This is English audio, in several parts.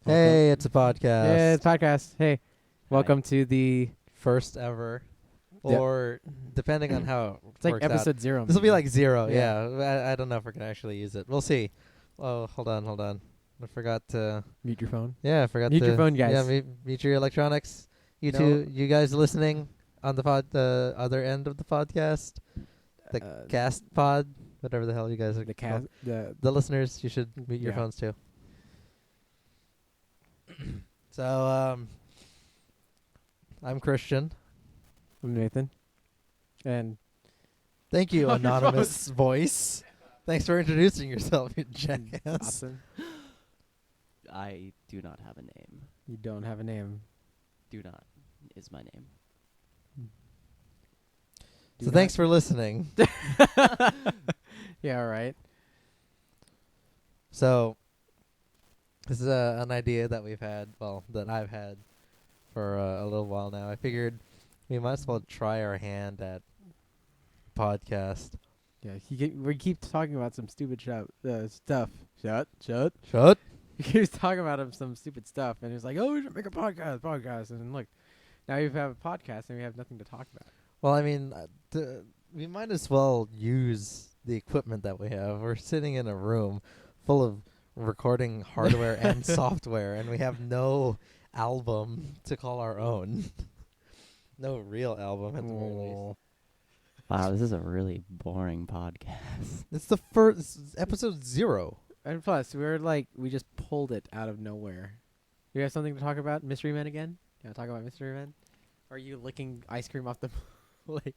Hey, it's a podcast. Yeah, it's a podcast. Hey, welcome to the First ever. Yep. Or depending on how it's like works episode out. 0. This will be like 0, Yeah. yeah. I don't know if we can actually use it. We'll see. Oh, hold on. I forgot to... Mute your phone. Yeah, I forgot Mute to... your phone, guys. Yeah, mute your electronics. You you guys listening on the other end of the podcast. The cast pod, whatever the hell you guys are called. The listeners, you should mute your phones too. So, I'm Christian. I'm Nathan. And thank you, anonymous voice. Thanks for introducing yourself, you jackass. Dodson. I do not have a name. You don't have a name. Do not is my name. So thanks for listening. Yeah, all right. So, this is an idea that we've had, that I've had for a little while now. I figured we might as well try our hand at podcast. Yeah, we keep talking about some stupid stuff. Shut. He keeps talking about some stupid stuff, and he's like, "Oh, we should make a podcast." And look, now we have a podcast, and we have nothing to talk about. Well, I mean, we might as well use the equipment that we have. We're sitting in a room full of recording hardware and software, and we have no album to call our own. No real album at the very least. Wow, this is a really boring podcast. It's the first episode 0. And plus, we just pulled it out of nowhere. You have something to talk about? Mystery Men again? You want to talk about Mystery Men? Or are you licking ice cream off the plate?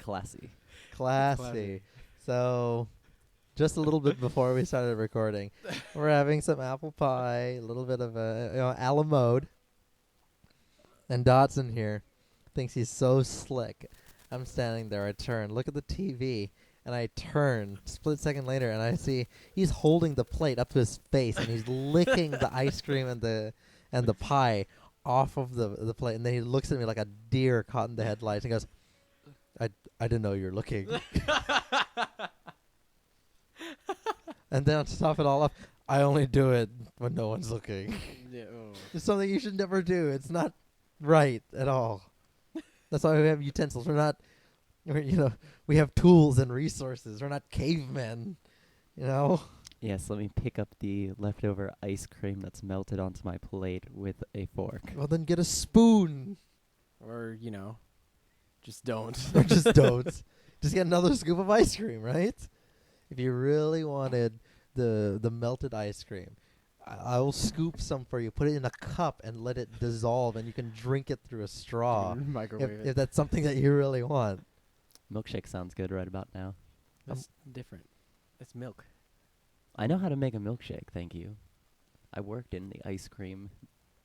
Classy. So, just a little bit before we started recording, we're having some apple pie, a little bit of a la mode. And Dodson here thinks he's so slick. I'm standing there. I turn, look at the TV, and I turn. Split second later, and I see he's holding the plate up to his face, and he's licking the ice cream and the pie off of the plate. And then he looks at me like a deer caught in the headlights and goes, I didn't know you were looking. And then to top it all up, I only do it when no one's looking. Yeah, It's something you should never do. It's not right at all. That's why we have utensils. We have tools and resources. We're not cavemen, Yes, let me pick up the leftover ice cream that's melted onto my plate with a fork. Well, then get a spoon. Or, just don't. Or just don't. Just get another scoop of ice cream, right? If you really wanted the melted ice cream, I will scoop some for you. Put it in a cup and let it dissolve, and you can drink it through a straw. Microwave If that's something that you really want. Milkshake sounds good right about now. That's different. That's milk. I know how to make a milkshake, thank you. I worked in the ice cream.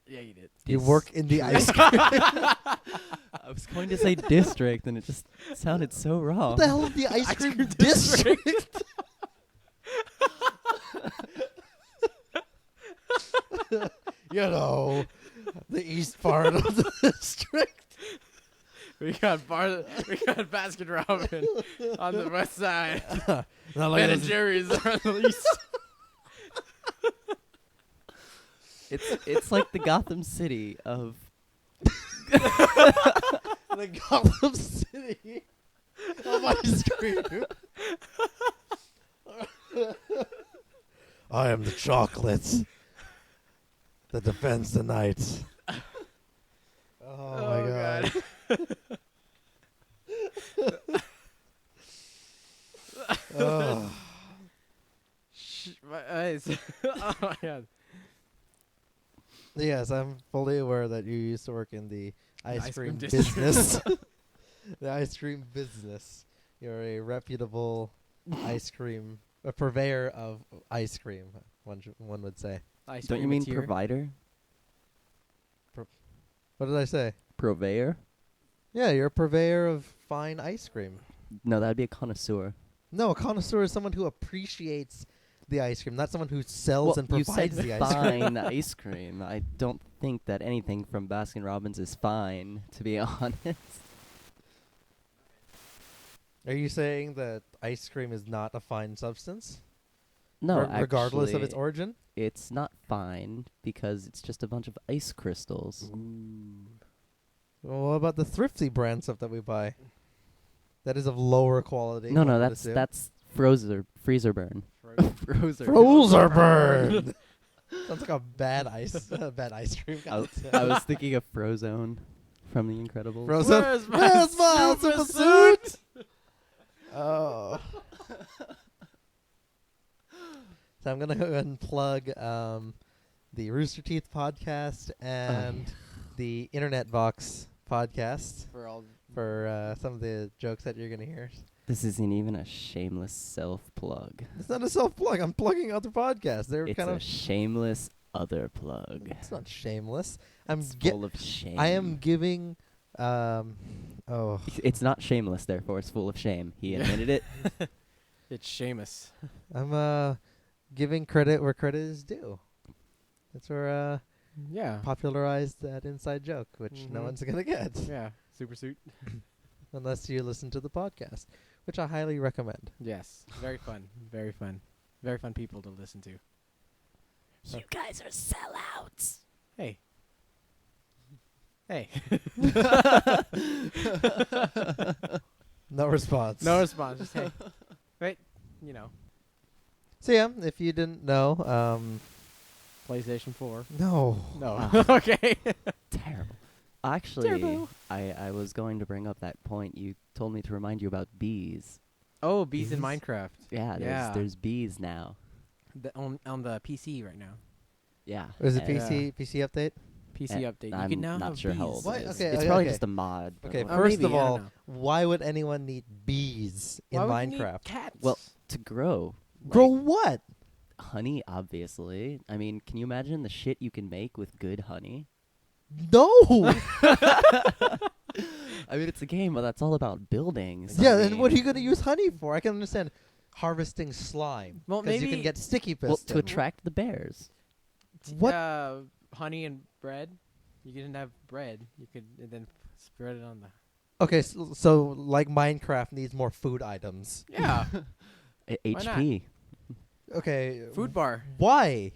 Yeah, you did. You work in the ice cream. I was going to say district, and it just sounded so wrong. What the hell is the ice cream district? The east part of the district. We got Baskin Robbins on the west side. Like Ben & Jerry's are on the east. It's like the Gotham City of the Gotham City of ice cream. I am the chocolate that defends the night. Oh my god. Oh. My eyes. Oh my god. Yes, I'm fully aware that you used to work in the ice cream district. business. The ice cream business. You're a reputable a purveyor of ice cream, one would say. Don't you mean provider? What did I say? Purveyor? Yeah, you're a purveyor of fine ice cream. No, that'd be a connoisseur. No, a connoisseur is someone who appreciates the ice cream, not someone who sells and provides the ice cream. Fine ice cream. I don't think that anything from Baskin Robbins is fine, to be honest. Are you saying that ice cream is not a fine substance? No, regardless of actually, its origin? it's not fine because it's just a bunch of ice crystals. Well, what about the thrifty brand stuff that we buy? That is of lower quality. No, one would that's assume. freezer burn. Frozer burn. Sounds like a bad ice cream. I was thinking of Frozone from The Incredibles. Frozen. Where's my super suit? Oh. So I'm gonna go ahead and plug the Rooster Teeth podcast and the Internet Vox podcast for some of the jokes that you're gonna hear. This isn't even a shameless self-plug. It's not a self-plug. I'm plugging other podcasts. They're It's kind a of shameless other plug. It's not shameless. It's full of shame. I am giving. It's not shameless, therefore it's full of shame. He admitted it. It's Seamus. I'm giving credit where credit is due. That's where Yeah. popularized that inside joke, which no Mhm. one's gonna get Yeah. Super suit. unless you listen to the podcast, which I highly recommend. Yes. Very fun. Very fun. Very fun people to listen to. You guys are sellouts. Hey. Hey. No response. No response. Just hey. Right. You know. So yeah, if you didn't know, PlayStation 4. no. No. Okay. Terrible. Actually, Terrible. I was going to bring up that point. You told me to remind you about bees. Oh, bees in Bees? Minecraft. Yeah, Yeah. there's bees now. On the PC right now. Yeah. Was it and PC update? PC update. You I'm can now not have sure bees. how old What? it is. Okay, It's okay, probably okay. just a mod. but Okay, whatever. first maybe, of I don't all, know. why would anyone need bees in Why would you need Minecraft? Cats? Well, to grow. Grow like, what? honey, obviously. I mean, can you imagine the shit you can make with good honey? No. I mean, it's a game, but that's all about buildings. Yeah, I then what are you mean, going to use honey for? I can understand harvesting slime. Well, Because you maybe- can get sticky well, piston. to attract the bears. What? Honey and bread. You can have bread. You could and then spread it on the. Okay, so like Minecraft needs more food items. Yeah. HP. Okay. Food bar. Why?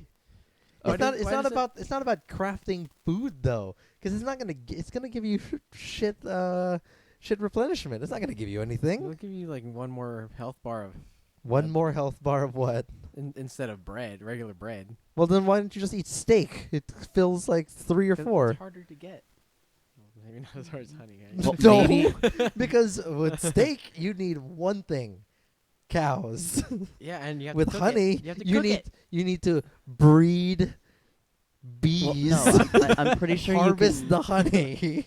Why It's not. do- It's why not does it- about. It's not about crafting food though, because it's not gonna. It's gonna give you shit. Shit replenishment. It's not gonna give you anything. It'll give you like one more health bar of One more health bar of what? instead of bread, regular bread. Well, then why don't you just eat steak? It fills like 3 or 4. It's harder to get. Well, maybe not as hard as honey. Eh? Well, No, maybe- because with steak you need one thing: cows. Yeah, and you have With to cook honey, it. You have to you cook need it. you need to breed bees, Well, no, I'm pretty sure harvest you can. the honey,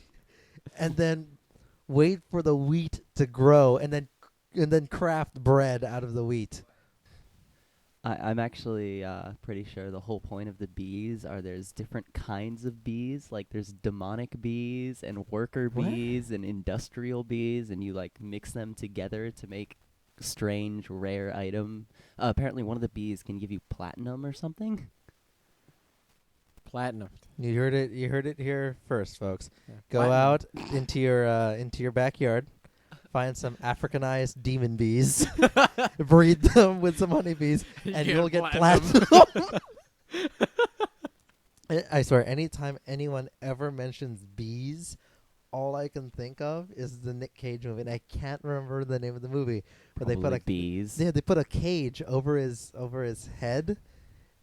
and then wait for the wheat to grow, and then craft bread out of the wheat. I'm actually pretty sure the whole point of the bees are there's different kinds of bees. Like there's demonic bees and worker What? bees and industrial bees, and you like mix them together to make strange rare item. Apparently, one of the bees can give you platinum or something. Platinum. You heard it. You heard it here first, folks. Yeah. Go Platinum. out into your backyard, find some Africanized demon bees, breed them with some honeybees, and you'll get platinum. I swear, anytime anyone ever mentions bees, all I can think of is the Nic Cage movie, and I can't remember the name of the movie. But they put Probably a bees. they put a cage over his head.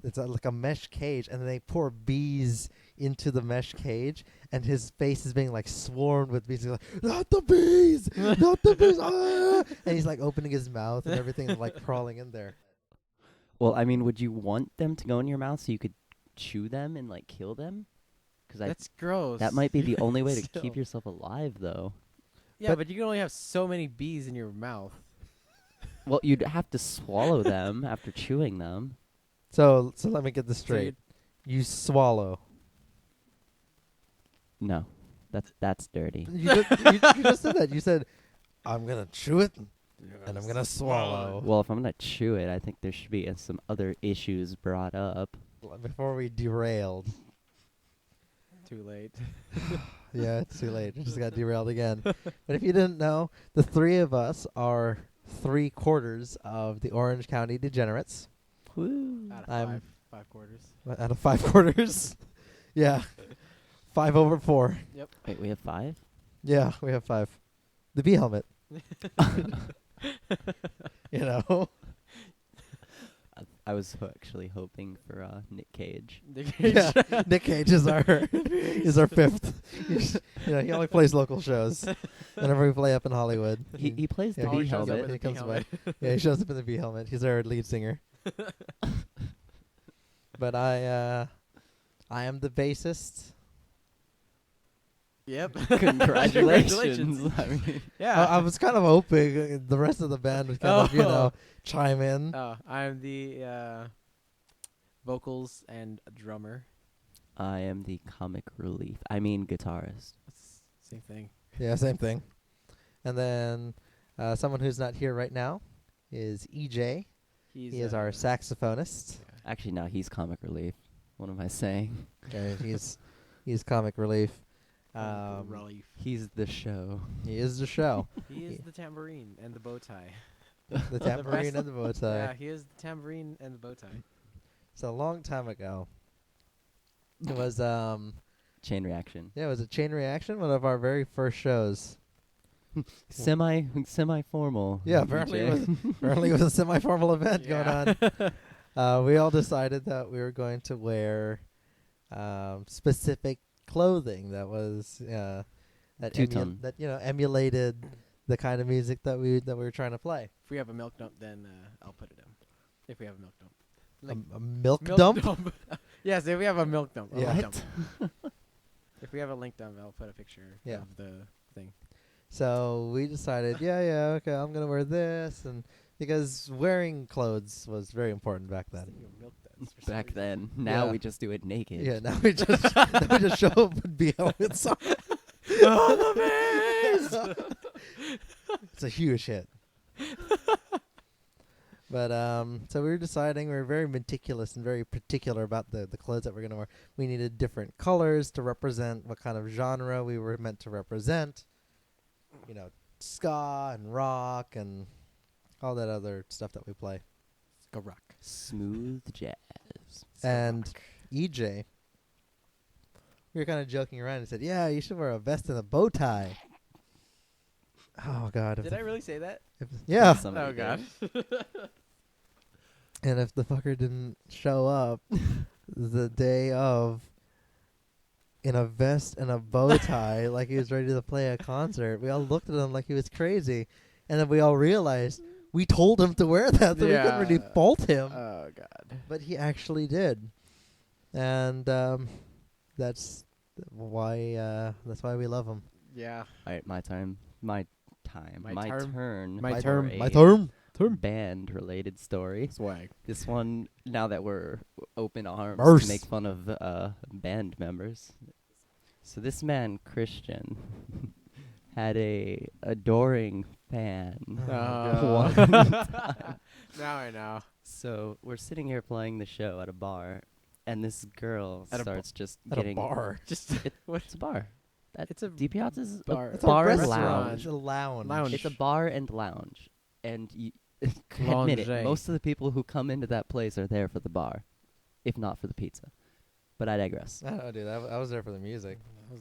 It's like a mesh cage, and then they pour bees into the mesh cage, and his face is being like swarmed with bees. He's like, "Not the bees, not the bees!" Ah! And he's like opening his mouth and everything, and, like crawling in there. Well, I mean, would you want them to go in your mouth so you could chew them and like kill them? Because That's gross. that might be the only way to Still. keep yourself alive, though. Yeah, but you can only have so many bees in your mouth. Well, you'd have to swallow them after chewing them. So let me get this So straight. You swallow. No, that's dirty. You just said that. You said, "I'm gonna chew it and I'm gonna swallow." Well, if I'm gonna chew it, I think there should be some other issues brought up. Before we derailed. Too late. Yeah, it's too late. It just got derailed again. But if you didn't know, the three of us are 3/4 of the Orange County Degenerates. Woo. Out of I'm- 5/4. Out of 5/4. Yeah. 5/4. Wait, we have 5? Yeah, we have 5. The B helmet. You know? I was actually hoping for Nic Cage. Yeah. Nic Cage is our 5th. He only plays local shows. Whenever we play up in Hollywood. He plays the Yeah, B he shows up helmet. with He the comes helmet. by. Yeah, he shows up in the B helmet. He's our lead singer. But I am the bassist. Yep. Congratulations. I mean, Yeah. I was kind of hoping the rest of the band would kind of, chime in. Oh, I'm the vocals and drummer. I am the comic relief. I mean guitarist. That's same thing. Yeah, same thing. And then someone who's not here right now is EJ. He is our saxophonist. Actually, no, he's comic relief. What am I saying? Okay, he's comic relief. Relief. He's the show. He is the show. He is the tambourine and the bow tie. The tambourine and the bow tie. Yeah, he is the tambourine and the bow tie. So a long time ago, it was Chain reaction. it was a chain reaction, one of our very first shows. Semi formal. Yeah, apparently it was a semi-formal event going on. We all decided that we were going to wear specific clothing that was Two-tone. emulated the kind of music that we were trying to play. If we have a milk dump, then I'll put it in. If we have a milk dump. A milk dump? Yes, if we have a milk dump. a Yeah. link dump. If we have a link dump, I'll put a picture Yeah. of the thing. So we decided, okay, I'm gonna wear this, and because wearing clothes was very important back then. Speaking of milk dumpts, for some Back reason. then. Now Yeah. we just do it naked. Yeah, now we just show up with B helmets on. It's a huge hit. But so we were deciding, we were very meticulous and very particular about the clothes that we're gonna wear. We needed different colors to represent what kind of genre we were meant to represent. Ska and rock and all that other stuff that we play. Go rock. Smooth jazz. And EJ, we were kind of joking around and said, "Yeah, you should wear a vest and a bow tie." Oh God! Did I really say that? Yeah. Somebody Oh god. And if the fucker didn't show up the day of in a vest and a bow tie like he was ready to play a concert, we all looked at him like he was crazy. And then we all realized we told him to wear that, so we couldn't really fault him. Oh god. But he actually did. And that's why we love him. Yeah. All right, my time. My turn. My for term. a My term. Band-related story. Swag. This one, now that we're open arms Verse. to make fun of band members. So this man, Christian, had a adoring fan. Oh, One Now I know. So we're sitting here playing the show at a bar, and this girl At a starts just At getting... a bar. Just It's a bar. It's a D Piazza's bar. a It's a bar and restaurant. lounge. It's a lounge. Lounge. It's a bar and lounge. And admit it, Lounge. most of the people who come into that place are there for the bar, if not for the pizza. But I digress. I don't know, dude. I was there for the music. I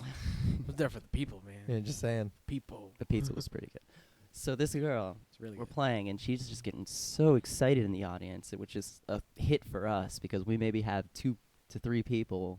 was there for the people, man. Yeah, just saying. People. The pizza was pretty good. So this girl, It's really we're good. playing, and she's just getting so excited in the audience, which is a hit for us because we maybe have 2 to 3 people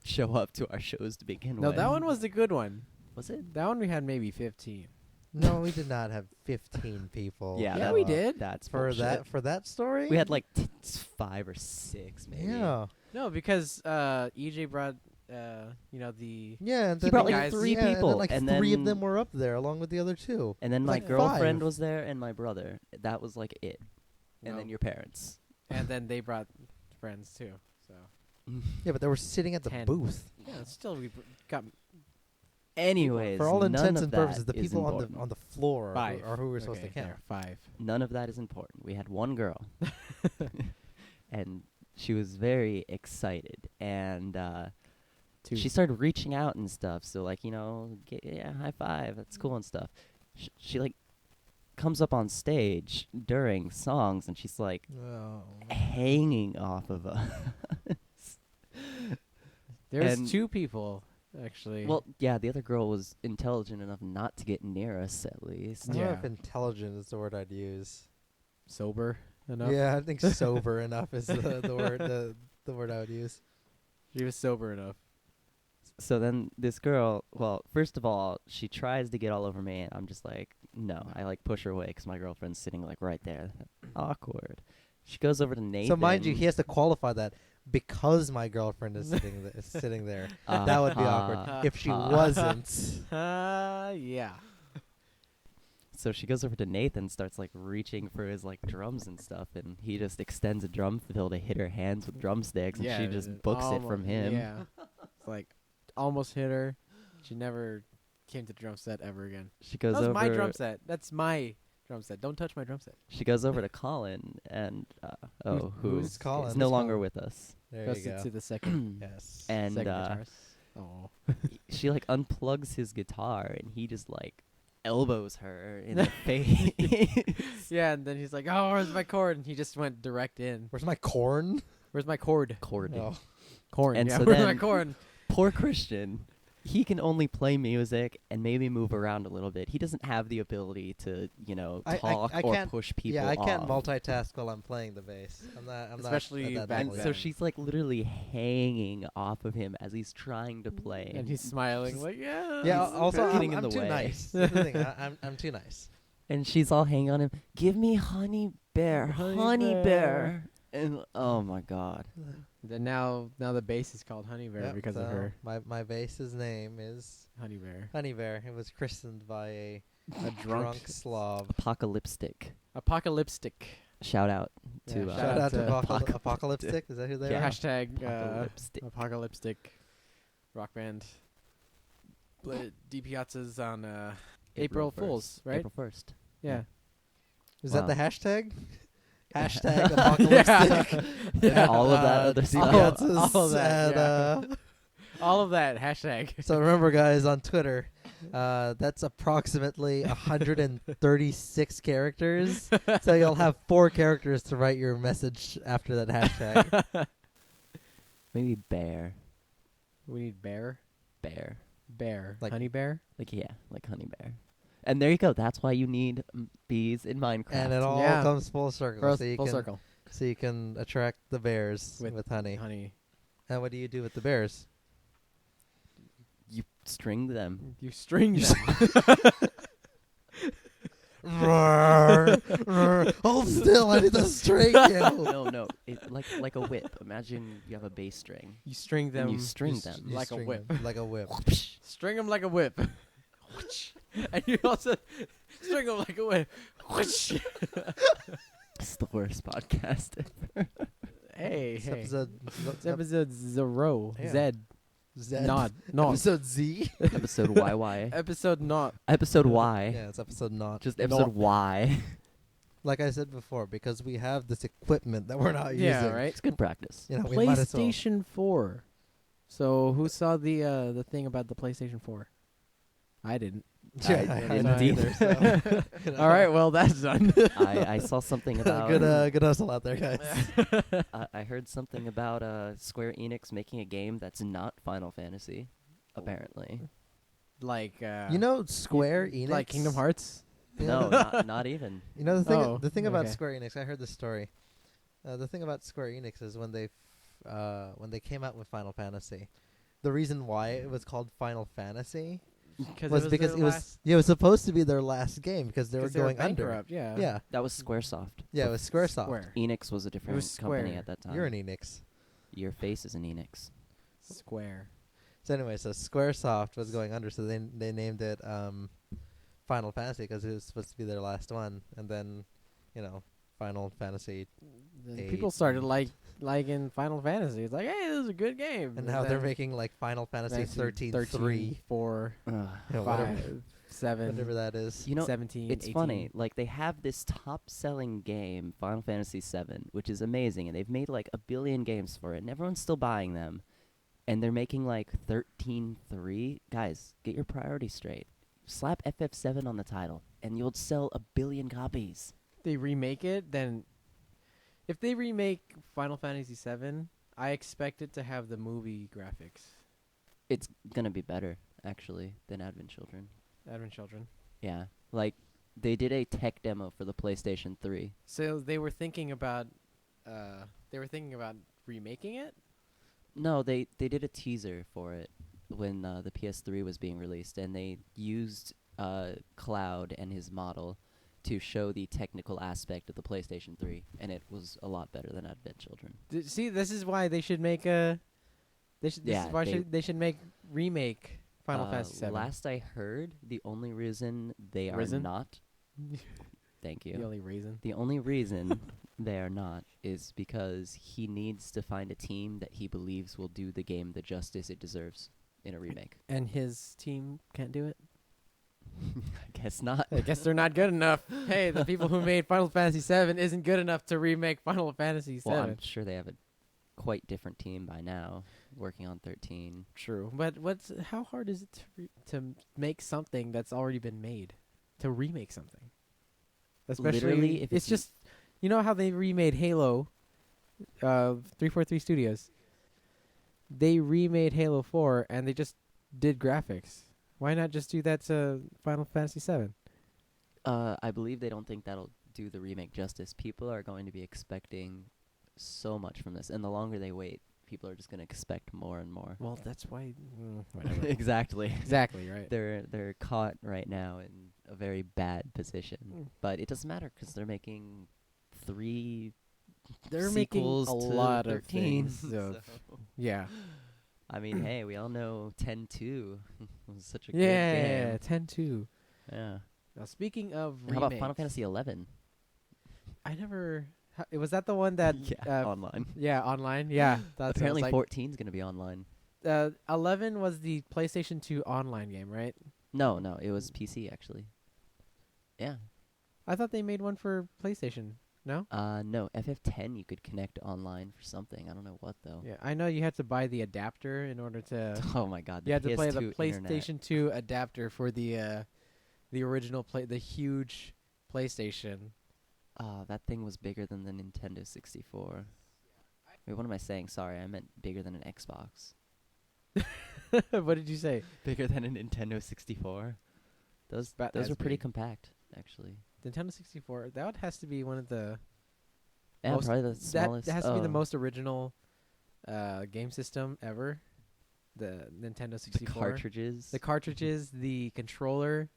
show up to our shows to begin No, with. that one was the good one. Was it? That one we had maybe 15. No, we did not have 15 people. Yeah, Yeah, that- we did. That's For bullshit. that story. We had like 5 or 6 maybe. Yeah. No, because EJ brought the Yeah, and He then brought like guys- 3 yeah, people, and then, like and three of then- them were up there along with the other 2. And then my Like girlfriend 5. was there and my brother. That was like it. And No. then your parents. and then they brought friends too. So Yeah, but they were sitting at the 10. booth. yeah, still we got Anyways, For all none intents of and that purposes, the is people important. on the floor five. are who we were supposed to Okay, count. there, 5. None of that is important. We had one girl, and she was very excited. And she started reaching out and stuff. So like, high five, that's cool and stuff. She like comes up on stage during songs and she's like hanging off of us. There's two people actually. Well, yeah, the other girl was intelligent enough not to get near us at least. I don't know if intelligent is the word I'd use. Sober enough. Yeah, I think sober enough is the word the word I would use. She was sober enough. So then this girl, well, first of all, she tries to get all over me, and I'm just like, no. I like push her away because my girlfriend's sitting like right there. Awkward. She goes over to Nathan. So mind you, he has to qualify that because my girlfriend is sitting there. That would be awkward if she wasn't. Yeah. So she goes over to Nathan, starts like reaching for his like drums and stuff, and he just extends a drum fill to hit her hands with drumsticks, and she just books it from him. Yeah. It's like almost hit her. She never came to the drum set ever again. She goes That's over. my drum set. That's my drum set. Don't touch my drum set. She goes over to Colin, and who's Colin? is no longer with us. There Goes you go. to the second. Yes. And second guitarist. Oh. she like unplugs his guitar, and he just like elbows her in the face. Yeah, and then he's like, "Oh, where's my chord?" And he just went direct in. Where's my corn? Where's my chord? Chord. Oh. Corn. And yeah, so where's my then- corn? Poor Christian. He can only play music and maybe move around a little bit. He doesn't have the ability to, talk I or can't- push people Yeah, I can't off. multitask while I'm playing the bass. I'm Especially not at that back level And yet. so she's like literally hanging off of him as he's trying to play. And he's smiling like, "Yeah." Yeah. he's Also, getting in I'm the too way. nice. That's the thing. I'm too nice. And she's all hanging on him. Give me honey bear, honey bear. And oh my god. Then now the bass is called Honey Bear Yep, because so of her. My bass's name is Honey Bear. Honey Bear. It was christened by a drunk Slav. Apocalyptic. Apocalyptic. Shout out to Yeah, shout out to Apocalyptic. Apocalyptic. Is that who they Yeah. are? Hashtag Apocalyptic. apocalyptic rock band. D Piazza's on April 1st. Fools, right? April 1st. Yeah. Is Wow. that the hashtag? Hashtag apocalyptic. Yeah. All of that other stuff. all of that, And, All of that. Hashtag. so remember, guys, on Twitter, that's approximately 136 characters. So you'll have 4 characters to write your message after that hashtag. Maybe bear. We need bear. Bear. Like Honey Bear. Like honey bear. And there you go. That's why you need bees in Minecraft. And it all Yeah. comes full circle. Full circle. So you can attract the bears With with honey. Honey. And what do you do with the bears? You string them. You string them. Hold still, I need to string you. No. Like a whip. Imagine you have a bass string. You string them. And you string them. You like a string whip. them like a whip. String them like a whip. And you also string them like a whip. It's the worst podcast ever. Hey, It's hey. episode Episode 0. Yeah. Z. Z. Not. Episode Z. Episode YY. Episode not. Episode Y. Yeah, it's episode not. Just episode Y. Like I said before, because we have this equipment that we're not Yeah, using. right? It's good practice. You know, we might as well. PlayStation 4. So who saw the thing about the PlayStation 4? I didn't. Yeah, I I didn't didn't either. So, you know. All right, well that's done. I saw something about good hustle out there, guys. I heard something about Square Enix making a game that's not Final Fantasy, apparently. Like You know, Square Enix. like Kingdom Hearts. No, not even. You know the thing. Oh, The thing about okay. Square Enix, I heard this story. The thing about Square Enix is when they came out with Final Fantasy, the reason why it was called Final Fantasy was because it was supposed to be their last game because they were going under. bankrupt, yeah. Yeah, That was Squaresoft. yeah, it was Squaresoft. Square. Enix was a different was company Square. at that time. You're an Enix. Your face is an Enix. Square. So anyway, so Squaresoft was going under, so they named it Final Fantasy because it was supposed to be their last one, and then, Final Fantasy, Then 8. people started liking Final Fantasy. It's like, hey, this is a good game. and now they're making like Final Fantasy 13 3, 4, Ugh. whatever, 5, 7, whatever that is. You know, 17, it's 18. funny. Like, they have this top-selling game, Final Fantasy VII, which is amazing, and they've made like 1 billion games for it, and everyone's still buying them. and they're making like 13.3. Guys, get your priorities straight. Slap FF7 on the title, and you'll sell 1 billion copies. They remake it, then if they remake Final Fantasy VII, I expect it to have the movie graphics. It's gonna be better, actually, than Advent Children. Advent Children. Yeah, like they did a tech demo for the PlayStation 3. So they were thinking about remaking it? No, they did a teaser for it when the PS3 was being released, and they used Cloud and his model to show the technical aspect of the PlayStation 3, and it was a lot better than Advent Children. See, this is why they should make a. They should make remake Final Fantasy VII. Last I heard, the only reason they are not. Thank you. The only reason. The only reason they are not is because he needs to find a team that he believes will do the game the justice it deserves in a remake. And his team can't do it? I guess not. I guess they're not good enough. Hey, the people who made Final Fantasy VII isn't good enough to remake Final Fantasy VII. Well, I'm sure they have a quite different team by now, working on 13. True. But how hard is it to make something that's already been made? To remake something? Especially literally, if it's just, you know how they remade Halo, 343 Studios. They remade Halo 4 and they just did graphics. Why not just do that to Final Fantasy VII? I believe they don't think that'll do the remake justice. People are going to be expecting so much from this, and the longer they wait, people are just going to expect more and more. Well, that's why. Whatever. Exactly. Exactly right. They're caught right now in a very bad position, but it doesn't matter because they're making 3 They're making a sequels to lot 13, of things. so. Yeah. I mean, hey, we all know 10-2 was such a good Yeah, game. 10-2. Yeah. Now, speaking of remakes. How about Final Fantasy 11? I never. Was that the one that? Yeah, online. Yeah, online. Yeah. That's Apparently 14 is going to be online. 11 was the PlayStation 2 online game, right? No, it was PC, actually. Yeah. I thought they made one for PlayStation. No? No, FF10 you could connect online for something. I don't know what, though. Yeah, I know you had to buy the adapter in order to... Oh, my God. You had to play the PS2 PlayStation internet. 2 adapter for the original the huge PlayStation. That thing was bigger than the Nintendo 64. Wait, what am I saying? Sorry, I meant bigger than an Xbox. What did you say? Bigger than a Nintendo 64. Those That's were pretty big. compact, actually. Nintendo 64. That has to be one of the... Yeah, most- probably the smallest. That has to be the most original game system ever. The Nintendo 64. The cartridges. The cartridges, the controller,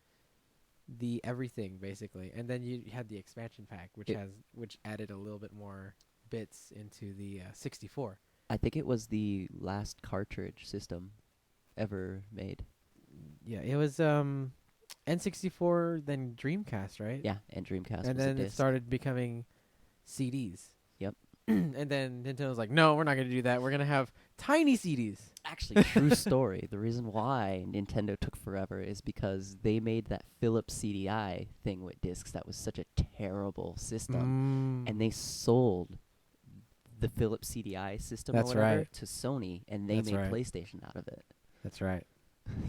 the everything basically, and then you had the expansion pack, which added a little bit more bits into the 64. I think it was the last cartridge system ever made. Yeah, it was N64, then Dreamcast, right? Yeah, and Dreamcast and was a then it disc. started becoming CDs. Yep. And then Nintendo was like, "No, we're not going to do that. We're going to have tiny CDs." Actually, true story. The reason why Nintendo took forever is because they made that Philips CDI thing with discs that was such a terrible system. And they sold the Philips CDI system That's or whatever right. to Sony, and they That's made right. PlayStation out of it. That's right.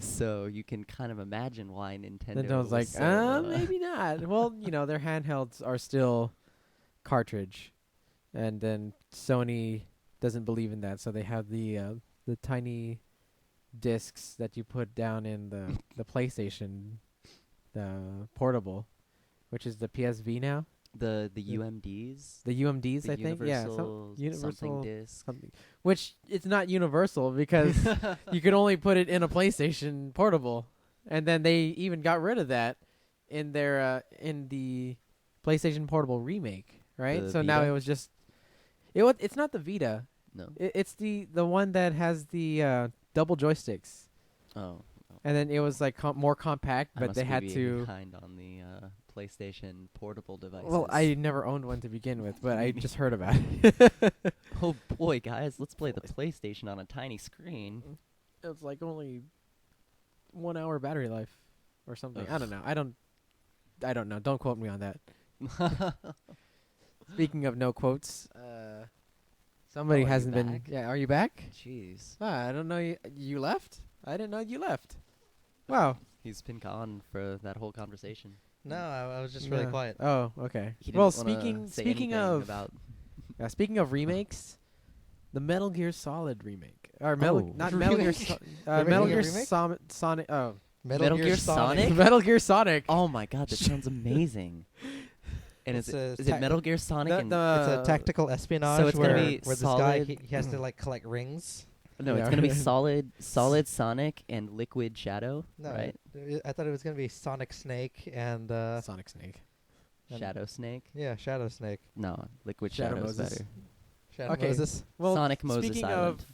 So you can kind of imagine why Nintendo Nintendo's was like, so, maybe not. Well, their handhelds are still cartridge, and then Sony doesn't believe in that, so they have the tiny discs that you put down in the PlayStation, the portable, which is the PSV now. the UMDs. The UMDs, The I think. Yeah, universal something disc. something. Which it's not universal because you could only put it in a PlayStation portable, and then they even got rid of that in their in the PlayStation Portable remake, right? The So now Vita? it was just it's not the Vita. No. It's the one that has the double joysticks, Oh. and then it was like more compact, I but must they be had being to. behind on the PlayStation portable devices. Well, I never owned one to begin with, but I just heard about it. Oh boy, guys, let's play the PlayStation on a tiny screen. It's like only 1 hour battery life or something. I Ugh. don't know. I don't know. Don't quote me on that. Speaking of no quotes, Somebody Oh, are you hasn't been. back? Yeah, are you back? Jeez. Ah, I don't know. You left? I didn't know you left. Wow. He's been gone for that whole conversation. No, I was just really Yeah. quiet. Oh, okay. He Well, didn't wanna say speaking anything of speaking of remakes, the Metal Gear Solid remake, or Oh, not remake? Metal Gear, They're Metal making a Gear remake? Sonic. Oh, Metal Gear Sonic? Metal Gear Sonic. Oh my god, that sounds amazing. And It's is a it Metal Gear Sonic? The- the- It's a tactical espionage so it's gonna where, be where this guy solid- he has to like collect rings. no, Yeah. it's gonna be solid Sonic and Liquid Shadow, No, right? I thought it was gonna be Sonic Snake and Sonic Snake. and- Shadow Snake. yeah, Shadow Snake. No, Liquid Shadow Shadow's Moses. better. Shadow Okay. Moses. Well, Sonic Moses speaking Island.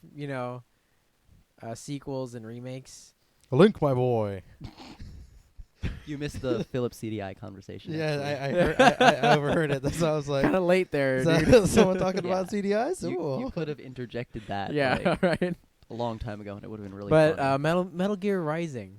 of sequels and remakes. Link, my boy. You missed the Philips CDI conversation. Yeah, actually. I overheard it. That's why I was like, Kind of late there, is dude. that someone talking Yeah. about CDIs? You Ooh. could have interjected that Yeah, like, right. a long time ago, and it would have been really But funny. Metal Gear Rising.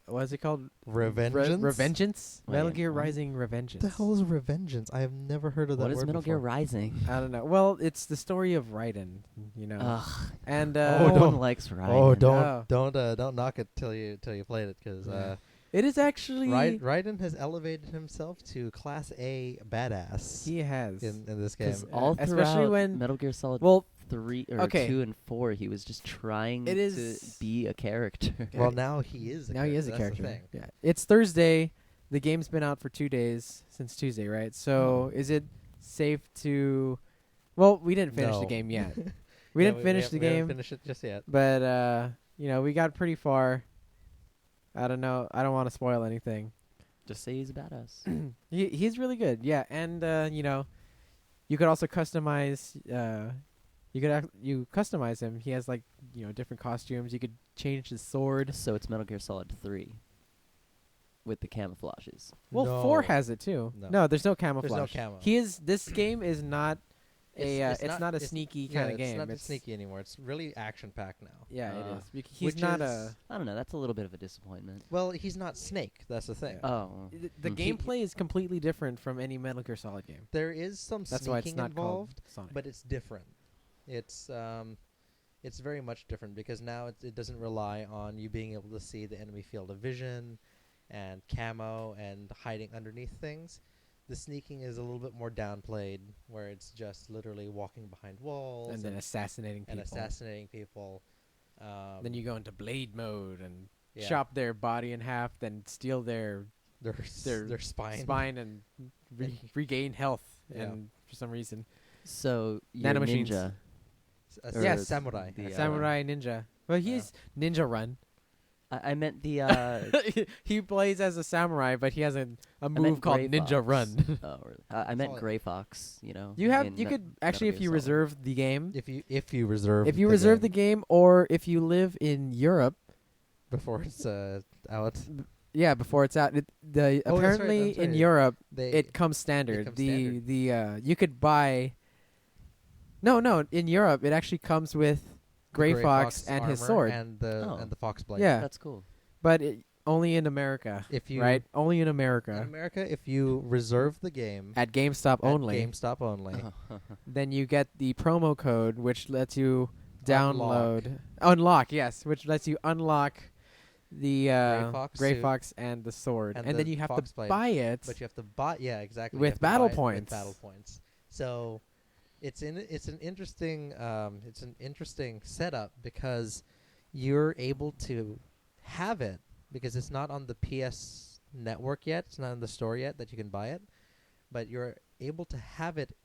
What is it called? Revengeance? Revengeance. Metal Wait, Gear what? Rising Revengeance. What the hell is Revengeance? I have never heard of that What is word Metal Gear before. Rising? I don't know. Well, it's the story of Raiden. You know. Ugh, And no don't- one likes Raiden. Oh, No. don't knock it till you played it, because it is actually. Raiden has elevated himself to Class A badass He has. in this game. 'Cause all especially throughout when- Metal Gear Solid well, 3 or okay. 2 and 4, he was just trying It to is- be a character. Well, now he is. now he is a That's the character. thing. Yeah. It's Thursday. The game's been out for 2 days since Tuesday, right? So is it safe to? Well, we didn't finish the No. game yet. We didn't finish the we haven't game, finished it just yet. but we got pretty far. I don't know. I don't want to spoil anything. Just say he's a badass. He's really good. Yeah, and you could also customize. You customize him. He has like different costumes. You could change his sword. So it's Metal Gear Solid 3 with the camouflages. Well, 4 No. has it too. No. No, there's no camouflage. There's no camo. This game is not it's not a sneaky kind of game. It's not sneaky anymore. It's really action packed now. Yeah, it Uh, is. He's which not is- I don't know. That's a little bit of a disappointment. Well, he's not Snake. That's the thing. Oh. the Hmm. gameplay is completely different from any Metal Gear Solid game. There is some That's why it's sneaking not involved, called Sonic. but it's different. It's very much different because now it doesn't rely on you being able to see the enemy field of vision and camo and hiding underneath things. The sneaking is a little bit more downplayed, where it's just literally walking behind walls and then assassinating people. Then you go into blade mode and Yeah. chop their body in half, then steal their their spine. and regain health. Yeah. And for some reason, So you're Nanomachines. ninja. A Yes. samurai. The, samurai ninja. Well, he's Ninja Run. I meant the He plays as a samurai, but he has a meant move called Gray Ninja Fox. Run. Oh, really? I meant Solid. Gray Fox. You know. You in could Metal actually, if Gear you Solid. reserve the game, If you reserve the game, or if you live in Europe, before it's out, yeah, before it's out. Oh, that's right, Apparently that's in right. Europe they it comes standard. comes the standard. the you could buy. No, in Europe it actually comes with Gray Fox and his armor sword, and Oh. the fox blade. Yeah. That's cool. but only in America. If you Right, only in in America America, if you reserve the game at GameStop at only. GameStop only, Then you get the promo code, which lets you unlock, yes, which lets you unlock the Gray suit Fox and the sword, and and then the you have fox to blade. buy it. but you have to buy. Yeah, exactly. With you have to battle buy it points. With battle points. So it's an interesting setup because you're able to have it because it's not on the PS network yet. It's not in the store yet that you can buy it, but you're able to have it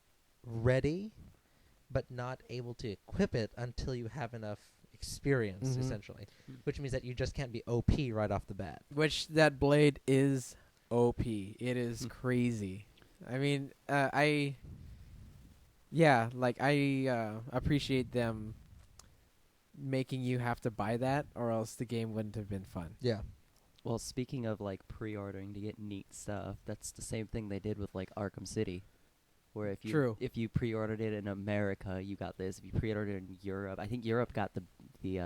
ready, but not able to equip it until you have enough experience, Mhm. essentially. Which means that you just can't be OP right off the bat. Which that blade is OP. It is Hmm. crazy. I mean, I appreciate them making you have to buy that, or else the game wouldn't have been fun. Yeah. Well, speaking of like pre-ordering to get neat stuff, that's the same thing they did with like Arkham City, where if you pre-ordered it in America, you got this. If you pre-ordered it in Europe, I think Europe got the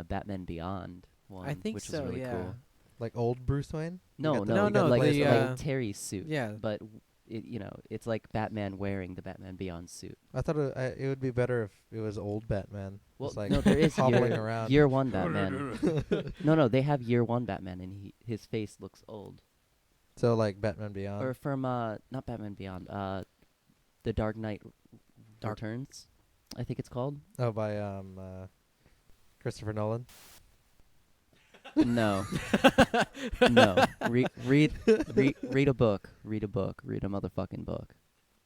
Batman Beyond one, I think which so. was really Yeah. cool. Like old Bruce Wayne? No, got the- no, No, like the, like Terry's suit. Yeah. But it's like Batman wearing the Batman Beyond suit. I thought it would be better if it was old Batman. Well, just like no, there is hobbling around. year one Batman. No, they have year one Batman, and his face looks old. So like Batman Beyond. Or from not Batman Beyond, The Dark Knight Returns, I think it's called. Oh, by Christopher Nolan. No, no. Read a book. Read a book. Read a motherfucking book.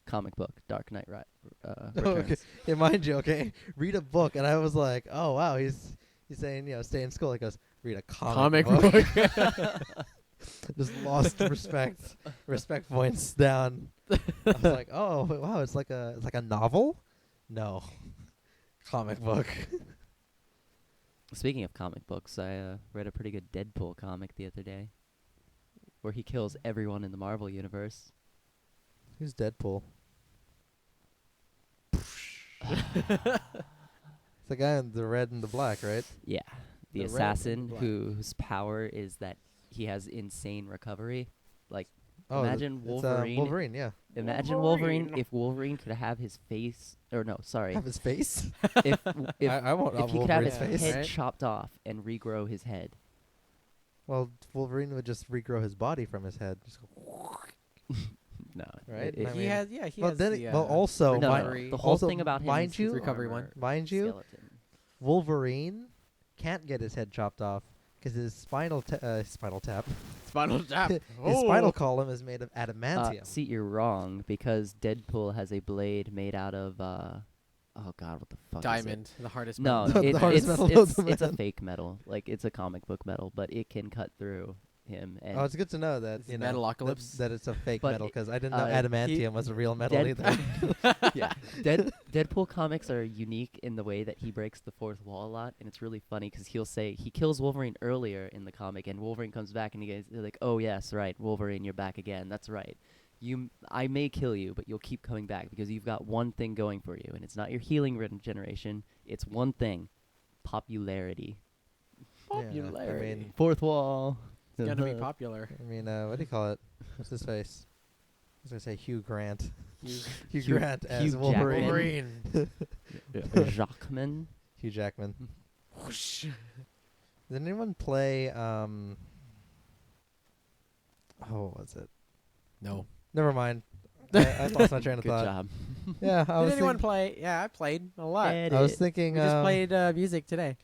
Comic book. Dark Knight Returns. Okay. Yeah, mind you, okay. Read a book, and I was like, oh wow, he's saying stay in school. He goes, read a comic book. Just lost respect points down. I was like, oh wow, it's like a novel. No, comic book. Speaking of comic books, I read a pretty good Deadpool comic the other day, where he kills everyone in the Marvel universe. Who's Deadpool? It's the guy in the red and the black, right? Yeah, the The red assassin and black. whose power is that he has insane recovery. Like, Oh, imagine it's, Wolverine. Wolverine, yeah. Imagine Wolverine if Wolverine could have his face, or no, sorry, Have his face. if I want if he could have his Wolverine's face. head Right. chopped off and regrow his head. Well, Wolverine would just regrow his body from his head. Just go, No, Right? it- I He mean- has, yeah, he well, has then the, also, no, recovery. the whole also, thing about him mind is you, his recovery armor, mind you, skeleton. Wolverine can't get his head chopped off because his spinal tap, Spinal tap. his Oh. spinal column is made of adamantium. See, you're wrong because Deadpool has a blade made out of oh god, what the fuck? Diamond, the hardest Is it? No, metal. The it, hardest it's metal it's, known to it's a man. fake metal. Like it's a comic book metal, but it can cut through him. And Oh, it's good to know that It's you know Metalocalypse. that it's a fake But metal it- because I didn't know uh, adamantium was a real metal Dead- either. yeah, Deadpool comics are unique in the way that he breaks the fourth wall a lot, and it's really funny because he'll say he kills Wolverine earlier in the comic, and Wolverine comes back, and they're like, "Oh yes, right, Wolverine, you're back again. That's right. I may kill you, but you'll keep coming back because you've got one thing going for you, and it's not your healing regeneration. It's one thing: popularity. Yeah, I mean, Fourth wall. It's gonna be popular. what do you call it? What's his face? I was gonna say Hugh Grant. You- Hugh Hugh- Grant as Hugh Wolverine. Wolverine. Jacquemin. Hugh Jackman. Whoosh. Did anyone play? Oh, what was it? No. Never mind. I lost my train of Good thought. job. Yeah, I Did was anyone play? Yeah, I played a lot. Edit. I was thinking. We just played music today.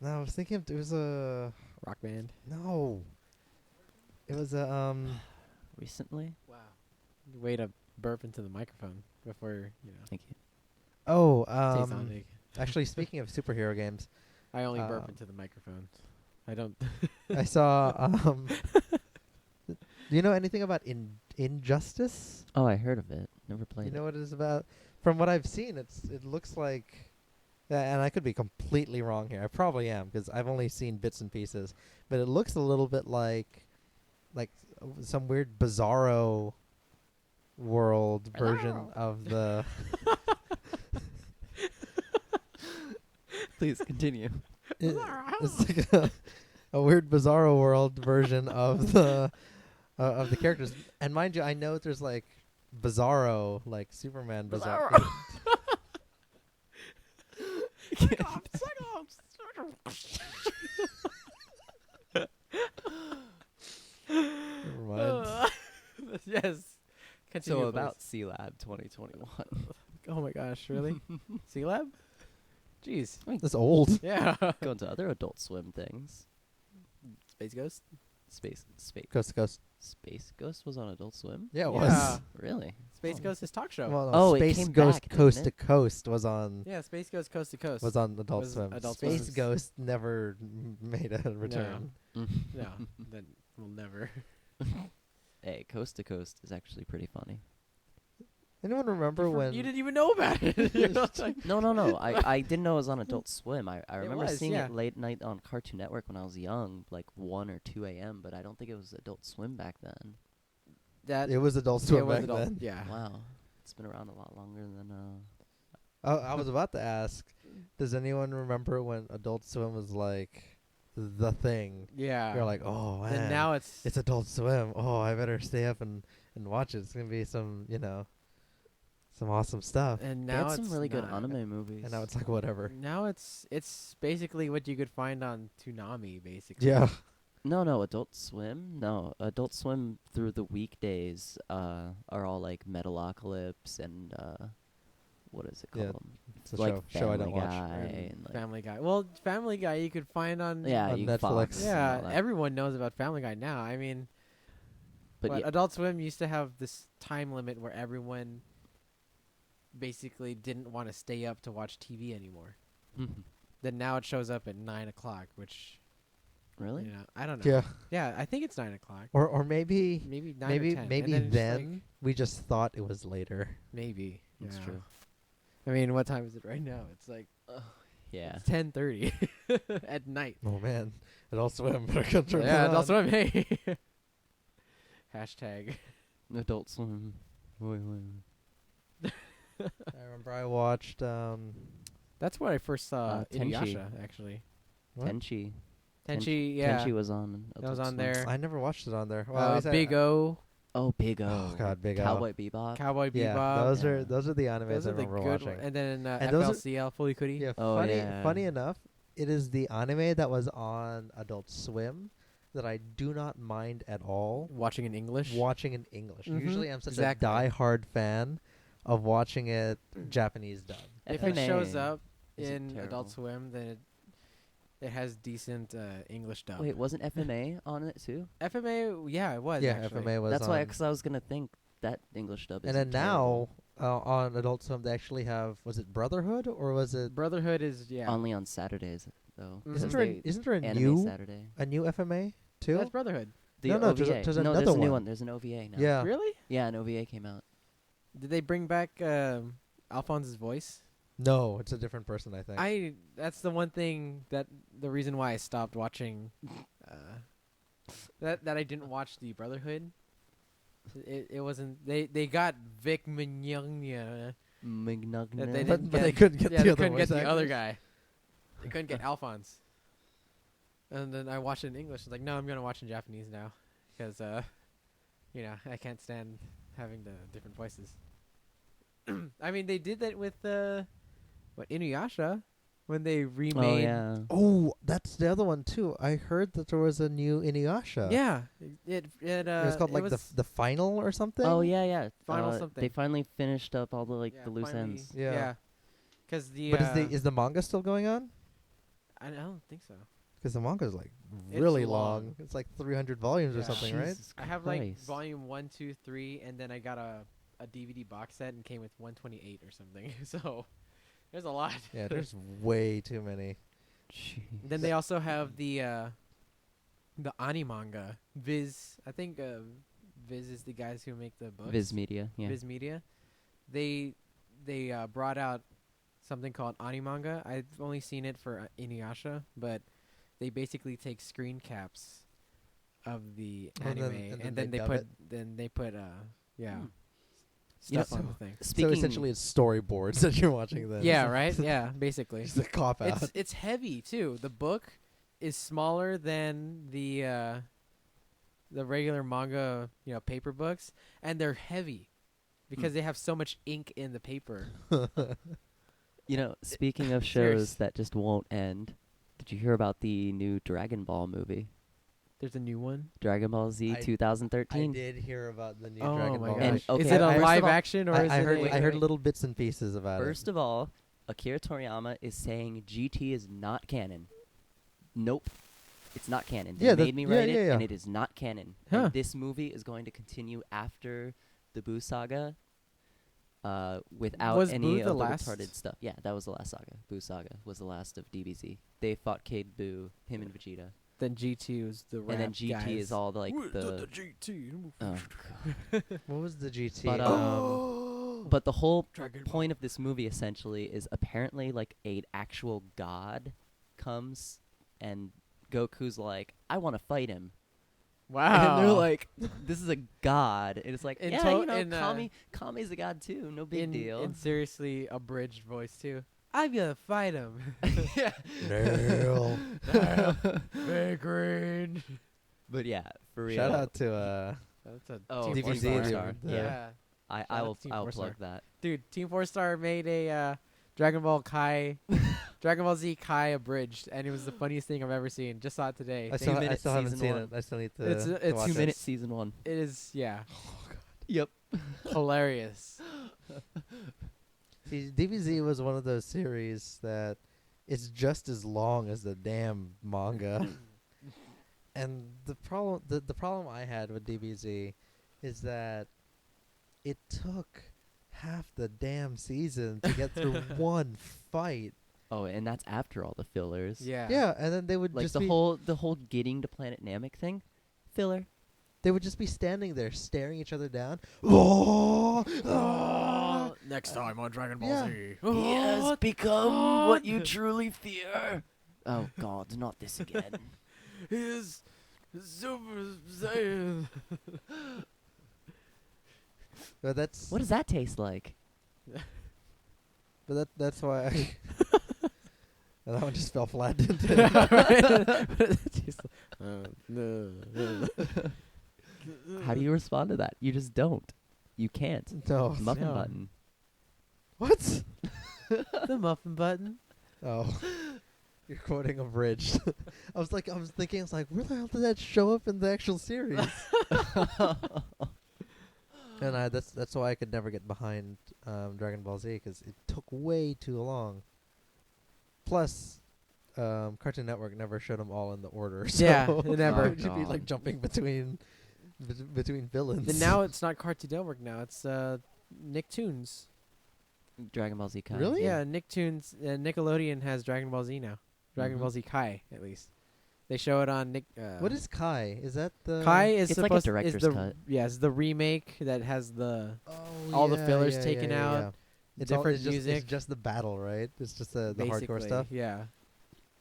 No, I was thinking it was a. Rock band. No. It was a Recently. Wow. Way to burp into the microphone before Thank you. Oh, Stays on the- actually, speaking of superhero games, I only burp um, into the microphone. I don't. I saw. Do you know anything about Injustice? Oh, I heard of it. Never played You it. know what it is about? From what I've seen, it looks like, and I could be completely wrong here. I probably am because I've only seen bits and pieces, but it looks a little bit like some weird Bizarro world version of the. Please continue. It's like a weird Bizarro world version of the characters. And mind you, I know there's like Bizarro, like Superman Bizarro. Never mind. Yes. Continue, So please. about C Lab 2021. Oh my gosh, really? C Lab? Jeez. That's old. Yeah. Going to other Adult Swim things. Space Ghost? Space Coast to coast. Space Ghost was on Adult Swim. Yeah, it Yeah. was. Really? Space Oh. Ghost is talk show. Well, no, Oh, it Space came Ghost back, Coast didn't to Coast was on Yeah, Space Ghost Coast to Coast. was on Adult Was Swim. Adult Space Swim's- Ghost never made a return. No, that will never. Hey, Coast to Coast is actually pretty funny. Anyone remember when? You didn't even know about it. You're not like- No. I didn't know it was on Adult Swim. I remember was, seeing yeah. it late night on Cartoon Network when I was young, like 1 or 2 a.m., but I don't think it was Adult Swim back then. that It was Adult yeah, Swim it was back adult- then. Yeah. Wow. It's been around a lot longer than I was about to ask, does anyone remember when Adult Swim was like the thing. Yeah. You're like, oh man. And now it's Adult Swim. Oh, I better stay up and watch it. It's gonna be some, some awesome stuff. and They now had it's some really good not. anime movies. And now it's like whatever. Now it's basically what you could find on Toonami, basically. Yeah. No, Adult Swim. No, Adult Swim through the weekdays are all like Metalocalypse and what is it Yeah, called? It's a like show I don't Family watch. Guy and like Family Guy. Well, Family Guy you could find on yeah, on you Netflix. Fox and yeah, all that. everyone knows about Family Guy now. I mean, But but yeah, Adult Swim used to have this time limit where everyone basically didn't want to stay up to watch TV anymore. Then now it shows up at 9 o'clock, which really? I don't know. Yeah. Yeah, I think it's 9 o'clock. Or maybe Maybe 9 or 10. And maybe then it's then like, we just thought it was later. maybe. That's yeah. true. I mean, what time is it right now? It's like Yeah. it's 10:30 at night. Oh man, Adult Swim. Better come turn Yeah, it Adult on. Swim. Hey. Hashtag. Adult Swim. I remember I watched That's where I first saw Tenchi. Inuyasha, actually. What? Tenchi. Tenchi, yeah. Tenchi was on. That was Adult on Swim. there. I never watched it on there. Well, at least Big O, Oh, Big O. Oh god, Big O. Cowboy Bebop. Cowboy Bebop. Yeah, those Yeah. are the animes Those I are the remember good watching. And then And those are- FLCL, Fully Cootie. Yeah, Oh, funny yeah. funny enough, it is the anime that was on Adult Swim that I do not mind at all Watching in English. watching in English. Mhm, Usually I'm such exactly. a die-hard fan of watching it Japanese dub. If FMA it shows up isn't in terrible. Adult Swim, then it has decent English dub. Wait, wasn't FMA on it too? FMA, yeah, it was. Yeah, actually. FMA was That's on. why, because I was gonna think that English dub. And isn't then terrible. now on Adult Swim they actually have, was it Brotherhood or was it Brotherhood is only on Saturdays though. Mhm. isn't because there they isn't there a anime new Saturday. FMA too? That's Brotherhood. The No, OVA. there's no, another there's a new one. one. There's an OVA now. Yeah. Really? Yeah, an OVA came out. Did they bring back Alphonse's voice? No, it's a different person I think. That's the one thing the reason why I stopped watching that I didn't watch the Brotherhood. It wasn't they got Vic Mignogna. That they but didn't they get- couldn't get yeah, the they other couldn't get voice the other actors. guy. They couldn't get Alphonse. And then I watched it in English. I was like, no, I'm gonna watch in Japanese now, because I can't stand having the different voices. I mean, they did that with Inuyasha when they remade. Oh yeah. Oh, that's the other one too. I heard that there was a new Inuyasha. Yeah, it It was called like the final or something. Oh yeah. Final something. They finally finished up all the the loose finally, ends. Yeah. Yeah, because the But is the manga still going on? I don't think so. Because the manga's like It's really long. long. It's like 300 volumes or Yeah. something, right? Jesus I have like Christ. volume 1, 2, 3, and then I got a DVD box set and came with 128 or something. So there's a lot. Yeah, there's way too many. Jeez. Then they also have the Animanga. Viz, I think Viz is the guys who make the books. Viz Media. Yeah. Viz Media. They brought out something called Animanga. I've only seen it for Inuyasha, but they basically take screen caps of the And then- anime, and then they they put Hmm. stuff You on know, the thing. Speaking So essentially it's storyboards that you're watching then. Yeah, right? Yeah, basically. It's a cop out. It's heavy too. The book is smaller than the regular manga, paper books, and they're heavy because they have so much ink in the paper. speaking of Serious. shows that just won't end, did you hear about the new Dragon Ball movie? There's a new one. Dragon Ball Z I 2013. did hear about the new Oh Dragon my Ball. gosh! And, Is okay, it a first of live all- action or is I it? heard a, I heard little bits and pieces about First of all, Akira Toriyama is saying GT is not canon. Nope. It's not canon. They Yeah, made me write it, yeah. and it is not canon. Huh. And this movie is going to continue after the Boo saga without Was any Boo of the the last? retarded stuff. Yeah, that was the last saga. Boo saga was the last of DBZ. They fought Cade Boo, him and Vegeta. Then GT is the rap And then GT guys. is all the GT. Oh, it. What was the GT? But, but the whole Dragon point of this movie essentially is apparently like an actual god comes and Goku's like, I want to fight him. Wow. And they're like, this is a god. And it's like, In yeah, to- in, Kami's a god too. No big deal. In seriously abridged voice too. I'm gonna fight him. Nail. Big green. But yeah, for real. Shout out to That's a Oh, Team DBZ, 4-Star. dude. Yeah. I'll Team plug 4-Star. that. Dude, TeamFourStar made a Dragon Ball Z Kai Abridged, and it was the funniest thing I've ever seen. Just saw it today. I still haven't season seen one. it. I still need to. It's to watch 2 it. minutes season 1. It is, yeah, Yep. hilarious. See, DBZ was one of those series that it's just as long as the damn manga. And the problem I had with DBZ is that it took half the damn season to get through one fight. Oh, and that's after all the fillers. Yeah. Yeah, and then they would Like just the be, whole getting to Planet Namek thing, filler. they would just be standing there staring each other down. Oh, Next time on Dragon Ball Yeah. Z. He has become what you truly fear. Oh God, not this again. He is Super Saiyan. But that's What does that taste like? but that's why I and that one just fell flat, didn't it? How do you respond to that? You just don't. You can't. No. Muffin no. button. What? The muffin button. Oh. You're quoting Abridged. I was thinking, where the hell did that show up in the actual series? And that's why I could never get behind Dragon Ball Z, because it took way too long. Plus, Cartoon Network never showed them all in the order. So Yeah, it never. It would be like jumping between villains. Then now it's not Cartoon Network. Now it's Nicktoons. Dragon Ball Z Kai. Really? Yeah, Nicktoons. Nickelodeon has Dragon Ball Z now. Dragon Mhm. Ball Z Kai, at least. They show it on Nick. What is Kai? Is that the Kai? Is It's like a supposed director's is the cut. Yeah, it's the remake that has the Oh, all the yeah, fillers yeah, taken yeah, out, yeah. It's different it's just, music. It's just the battle, right? It's just the hardcore basically, stuff. Yeah,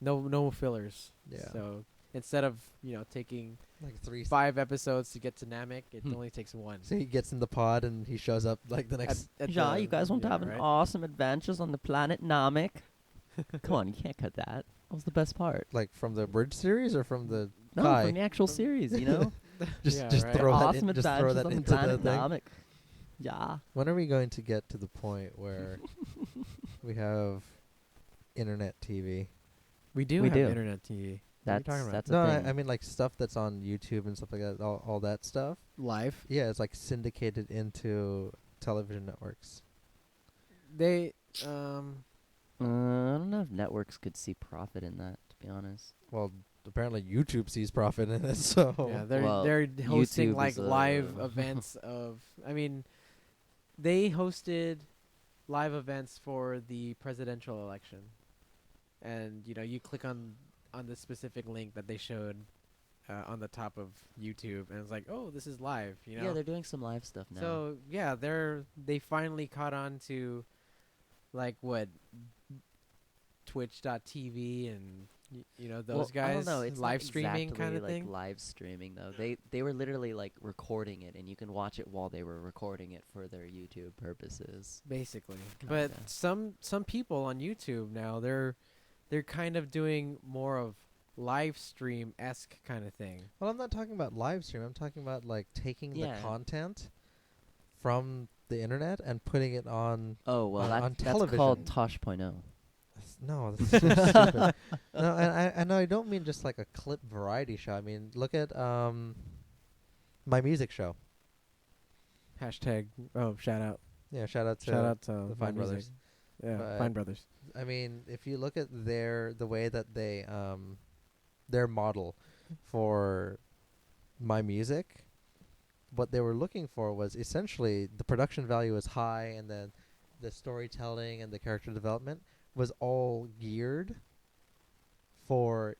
no fillers. Yeah. So instead of taking Like 3 5 episodes to get to Namek, it Hmm. only takes 1. So he gets in the pod and he shows up like the next. Yeah, you guys want to have an right? awesome adventures on the planet Namek? Come on, you can't cut that. That was the best part. Like from the Bridge series or from the No, Kai? from the actual series, you know? just Yeah, just right. throw that awesome in, just adventures throw that on the into the planet thing. Namek. Yeah. When are we going to get to the point where we have internet TV? We do We have do. internet TV. That's What are you talking about? that's No, a thing. I mean like stuff that's on YouTube and stuff like that. All that stuff. Live. Yeah, it's like syndicated into television networks. They I don't know if networks could see profit in that, to be honest. Well, apparently YouTube sees profit in it. So yeah, they're Well, they're hosting YouTube like is a- live events of. I mean, they hosted live events for the presidential election, and you click on the specific link that they showed on the top of YouTube, and it's like, oh, this is live. Yeah, they're doing some live stuff now. So yeah, they finally caught on to like what Twitch.tv and those guys I don't know. It's live not streaming exactly kind of like thing. live streaming though. They were literally like recording it, and you can watch it while they were recording it for their YouTube purposes. Basically. But Kinda. some people on YouTube now, they're kind of doing more of live stream-esque kind of thing. Well, I'm not talking about live stream. I'm talking about like taking Yeah. the content from the internet and putting it on. Oh well, on that's called television. Tosh.0. No, that's so stupid. No, and I don't mean just like a clip variety show. I mean, look at my music show. Hashtag, shout out. Yeah, shout out to to the Fine Brothers. Yeah, But- Fine Brothers. I mean, if you look at the way that they their model for my music, what they were looking for was essentially the production value is high, and then the storytelling and the character development was all geared for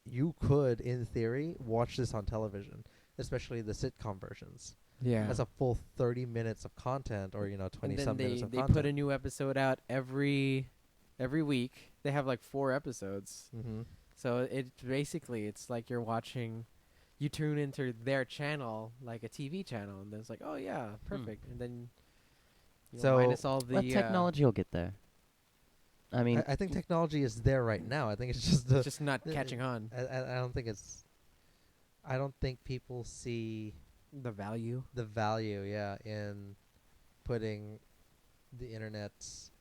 you could, in theory, watch this on television, especially the sitcom versions. Yeah. That's a full 30 minutes of content, or 20 and then some they minutes of they content. put a new episode out every week. They have like 4 episodes. Mm-hmm. So it's like you tune into their channel like a TV channel, and then it's like, oh yeah, perfect. And then So minus all the But technology will get there. I mean, I think technology is there right now. I think it's just just not catching on. I don't think it's. I don't think people see The value. the value, in putting the internet's,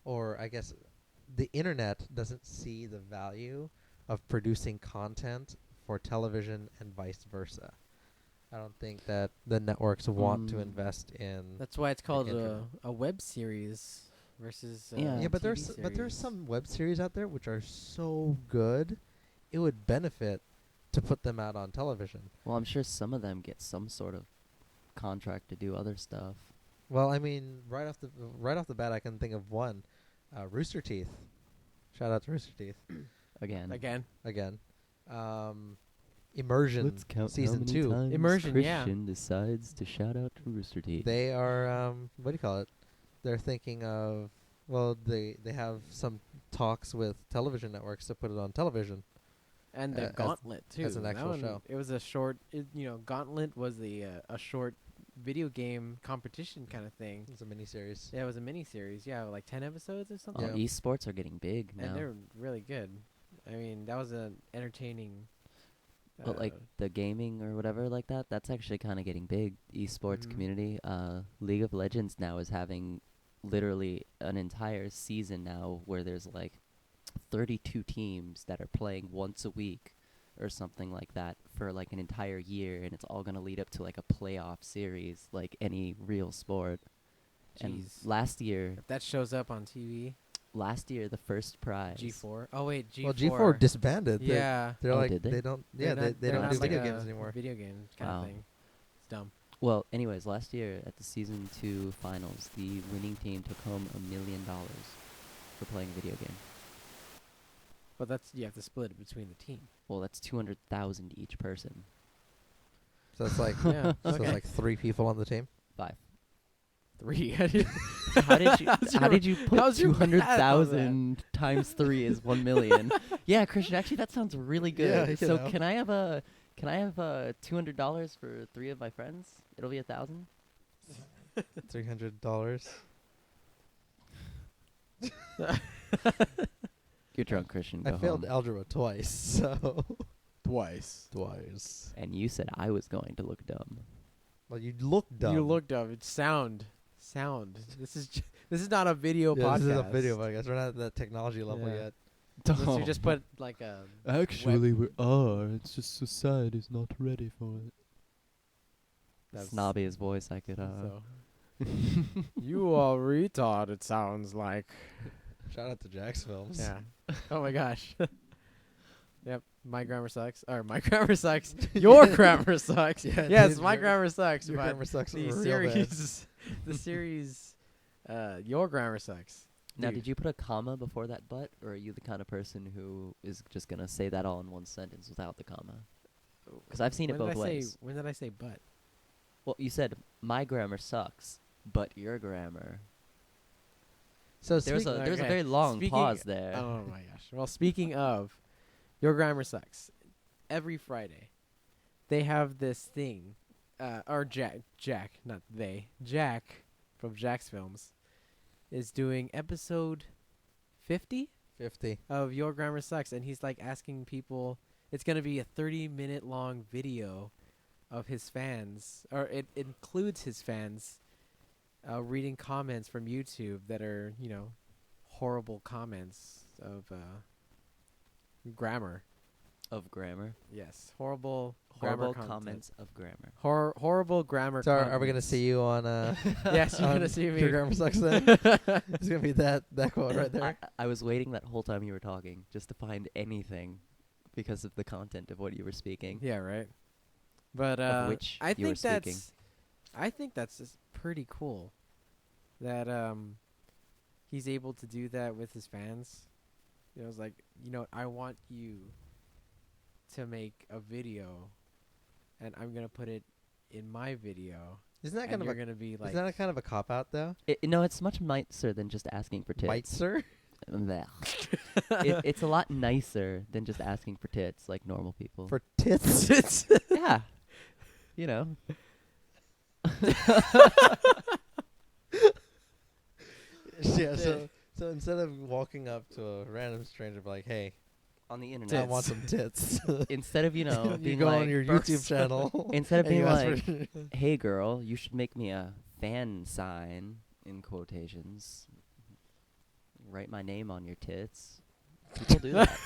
or I guess the internet doesn't see the value of producing content for television and vice versa. I don't think that the networks want to invest in. That's why it's called internet. a web series versus Yeah. But TV there's series. some web series out there which are so good, it would benefit to put them out on television. well, I'm sure some of them get some sort of contract to do other stuff. Well, I mean, right off the bat, I can think of one, Rooster Teeth. Shout out to Rooster Teeth Again. again. Immersion season 2. Immersion, yeah. Christian decides to shout out to Rooster Teeth. They are what do you call it? They're thinking of, well, they have some talks with television networks to put it on television. And the as- Gauntlet too. as an That actual one, show. It was a short. Gauntlet was a short video game competition kind of thing. It's a miniseries. Yeah, it was a mini series. Yeah, like 10 episodes or something. Oh, esports are getting big now. And they're really good. I mean, that was an entertaining. But like the gaming or whatever like that, that's actually kind of getting big. Esports Mhm. community. League of Legends now is having literally an entire season now where there's like 32 teams that are playing once a week or something like that for like an entire year, and it's all going to lead up to like a playoff series like any real sport. And Jeez. last year If that shows up on TV, the first prize. G4. Oh wait, G4. Well, G4 disbanded. Yeah. They're Oh, like did they? they don't. They're Yeah, not- they they're don't not do like video a games anymore. Video game kind Wow. of thing. It's dumb. Well, anyways, last year at the season 2 finals, the winning team took home $1 million for playing a video game. But you have to split it between the team. Well, that's 200,000 each person. So it's like Yeah. so it's like 3 people on the team. 5. 3. How did you How's how your- did you put how's your math on 200,000 times 3 is 1 million? Yeah, Christian, actually that sounds really good. Yeah, So can I have $200 for 3 of my friends? It'll be 1,000. $300. You're drunk, Christian. I Go failed home. algebra twice, so Twice. twice. And you said I was going to look dumb. Well, you look dumb. You looked up. It's sound. This is not a video Yeah, podcast. this is a video podcast. We're not at that technology level Yeah. yet. Unless you just put like a. Actually, we are. It's just society's not ready for it. That's- Snobbiest voice I could. So. You are retard. It sounds like. Shout out to JacksFilms. Yeah. Oh my gosh. Yep. My grammar sucks. Or my grammar sucks. Your grammar sucks. Yeah, Yes, dude, my your- grammar sucks. Your but grammar sucks the real bad. series, the series, your grammar sucks. Now, Dude. did you put a comma before that but, or are you the kind of person who is just gonna say that all in one sentence without the comma? Because I've seen it When both did I ways. say? When did I say but? Well, you said my grammar sucks, but your grammar. So There's a Okay. very long Speaking- pause there. Oh my gosh. Well, speaking of, your grammar sucks. Every Friday, they have this thing, or Jack, not they. Jack from JacksFilms is doing episode 50 50. of Your Grammar Sucks, and he's like asking people. It's gonna be a 30-minute long video of his fans, or it includes his fans reading comments from YouTube that are, horrible comments of grammar. Of grammar. Yes, horrible Horrible grammar comments of grammar. Horrible grammar. So are we gonna comments. see you on Yes, you're on gonna see me. Your grammar sucks then? It's gonna be that quote right there. I was waiting that whole time you were talking just to find anything because of the content of what you were speaking. Yeah, right. But Of which I you were think speaking. that's just pretty cool that he's able to do that with his fans. It's like, I want you to make a video, and I'm gonna put it in my video. Isn't that And kind of you're a gonna be like, isn't that a kind of a cop out though? No, it's much nicer than just asking for tits. Might sir? Blech. It's a lot nicer than just asking for tits like normal people. For tits? Yeah. You know. Yeah, So instead of walking up to a random stranger, be like, "Hey, On the I internet. want some tits," Instead of, you being go like, on your YouTube channel. instead of and being you ask like, for hey girl, you should make me a fan sign, in quotations. Write my name on your tits. People do that.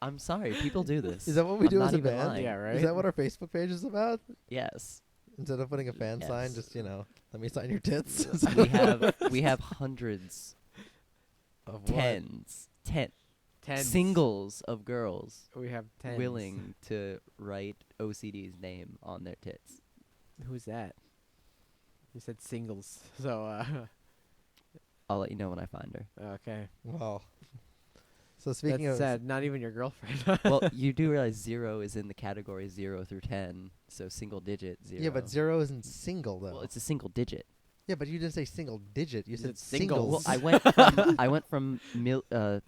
I'm sorry, people do this. Is that what we I'm do not as a even band? lying. Yeah, right. Is that what our Facebook page is about? Yes. Instead of putting a fan sign, Yes. just let me sign your tits. we have hundreds, Of what? tens, Tens. singles of girls We have 10. willing to write OCD's name on their tits. Who's that? You said singles. So, I'll let you know when I find her. okay. Wow. So speaking That's of sad. Not even your girlfriend. Well, you do realize 0 is in the category 0 through 10, so single digit 0. yeah, but 0 isn't single though. Well, it's a single digit. Yeah, but you didn't say single digit. You said It's singles. singles. Well, I went from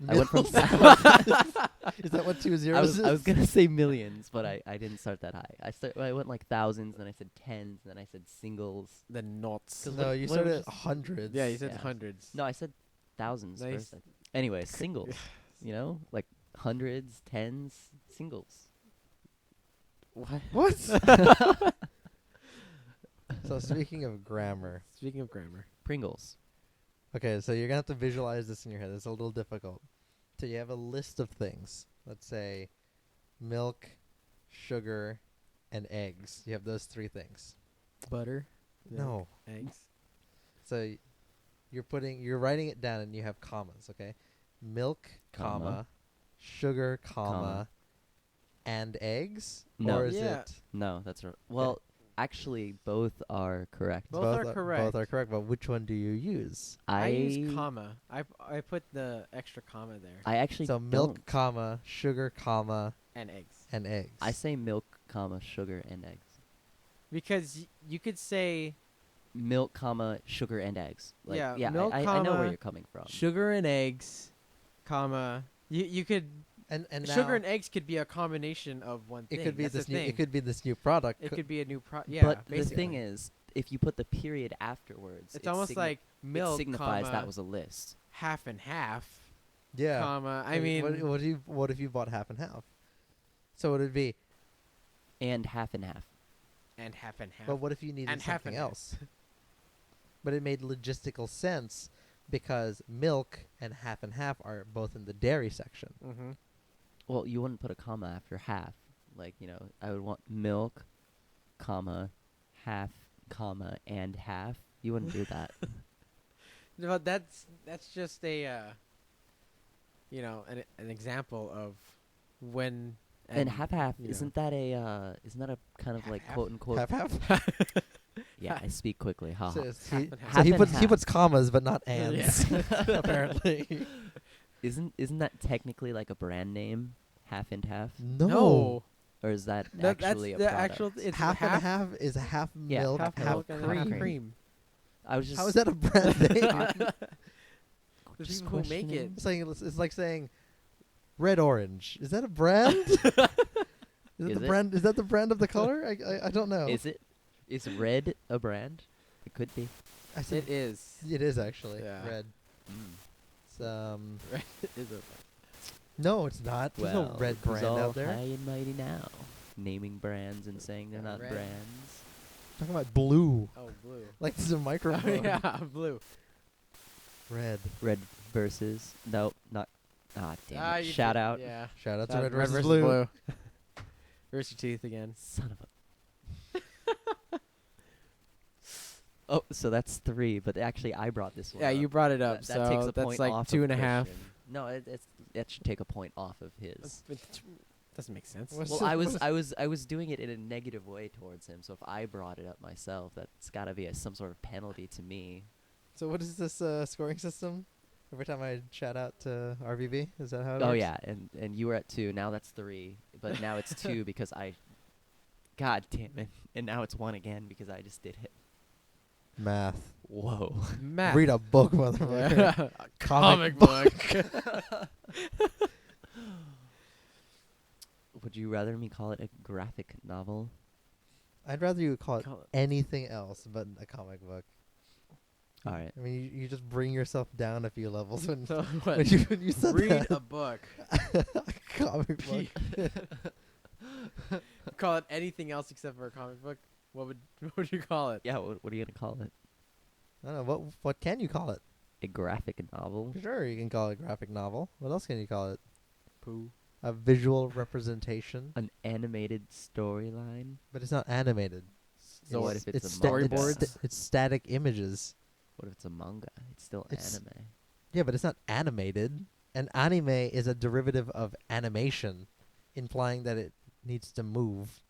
I went from Is that what 2 zeros I was is? gonna say millions, but I didn't start that high. I went like thousands, then I said tens, then I said singles. the knots. 'Cause No, what- you what started was at just- hundreds. Yeah, you said Yeah. hundreds. No, I said thousands Nice. first. Anyway, singles. Like hundreds, tens, singles. What? What? So speaking of grammar, Speaking of grammar. Pringles. okay, so you're gonna have to visualize this in your head. It's a little difficult. So you have a list of things. Let's say milk, sugar, and eggs. You have those 3 things. Butter. No. Eggs. So you're writing it down and you have commas, okay? Milk, comma, sugar, comma, and eggs? No. Or is Yeah. it No, that's right. Well, actually, both are correct. Both are correct. Both are correct, but which one do you use? I use comma. I put the extra comma there. I actually So milk, don't. comma, sugar, comma, And eggs. and eggs. I say milk, comma, sugar, and eggs. Because you could say Milk, comma, sugar, and eggs. Like, Yeah, milk, I know where comma, you're coming from. sugar and eggs, comma. You could and sugar now and eggs could be a combination of one thing. it could be That's this the new thing. it could be this new product. It could be a new yeah. But the basically. thing is, if you put the period afterwards, it's it almost like it milk, signifies comma, that was a list. half and half, yeah. comma. I Like, mean, what if you bought half and half? So would it be? And half and half. and half and half. But what if you needed And half something and half. else? But it made logistical sense because milk and half are both in the dairy section. Mm-hmm. Well, you wouldn't put a comma after half. Like, I would want milk, comma, half, comma, and half. You wouldn't do that. But that's just a an example of when And half, you know. isn't that a kind of like Half-half? quote unquote? Half. Yeah, I speak quickly. Ha ha. So, Half and half. so he Half puts and he half. puts commas but not Yeah. ands. Apparently. Isn't that technically like a brand name? Half and half, No. or is that That's actually a the product? actual. It's Half and half is half Yeah, milk, half half milk and half cream. cream. I was just. How is that a brand name? The just people who make it. questioning. It's like saying red orange. Is that a brand? Is the it? brand? Is that the brand of the color? I don't know. Is it? Is red a brand? It could be. I said It is. it is actually Yeah. red. Mm. It's, Is a no, it's not. There's Well, no red who's brand all out there. high and mighty now, naming brands and saying they're not Red. brands. Talking about blue. oh blue. Like this is a Oh microphone. yeah, blue. Red. Red versus nope, not. Ah, damn Ah, it! you Shout did- out, Yeah. Shout out to That red versus blue. Brush your teeth again. son of a. Oh, so that's 3, but actually I brought this one. Yeah, up. you brought it up, That so takes a that's point like off 2.5. of Christian. No, that should take a point off of his. Doesn't make sense. What's Well, the- I was doing it in a negative way towards him. So if I brought it up myself, that's got to be some sort of penalty to me. So what is this scoring system? Every time I shout out to RVB, is that how it Oh works? yeah, and you were at 2. Now that's 3, but now it's 2 because I. God damn it! And now it's 1 again because I just did it. Math. Whoa. Math. Read a book, motherfucker. A Comic book. Would you rather me call it a graphic novel? I'd rather you call it Call it- anything else but a comic book. All right. I mean, you just bring yourself down a few levels when, So what? when you said Read that. a book. Comic book. Call it anything else except for a comic book. What would you call it? Yeah. What are you gonna call it? I don't know. What can you call it? A graphic novel. Sure, you can call it a graphic novel. What else can you call it? Pooh. A visual representation. An animated storyline. But it's not animated. So what if it's a sta- manga? storyboards? It's static images. What if it's a manga? It's still It's- anime. Yeah, but it's not animated. And anime is a derivative of animation, implying that it needs to move.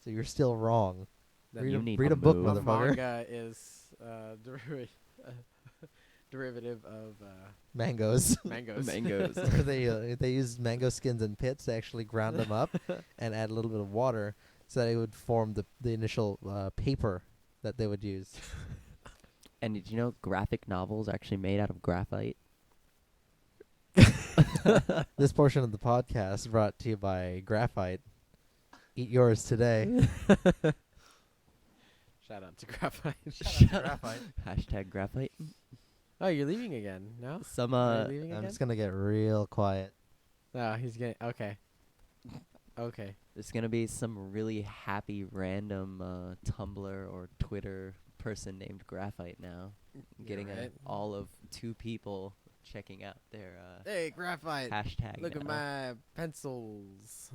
So you're still wrong. That Read you a, need read to a book, move. a motherfucker. manga is derivative of Mangoes. mangoes. Mangoes. Where they use mango skins and pits to actually ground them up and add a little bit of water so that it would form the initial paper that they would use. And did you know graphic novels are actually made out of graphite? This portion of the podcast brought to you by Graphite. Eat yours today. Shout out to Graphite. Hashtag graphite. Oh, you're leaving again? No. Some Are you leaving I'm again? just gonna get real quiet. No, he's getting okay. Okay. there's gonna be some really happy random Tumblr or Twitter person named Graphite now, getting right. all of 2 people checking out their Hey, Graphite. hashtag. Look at now. my pencils.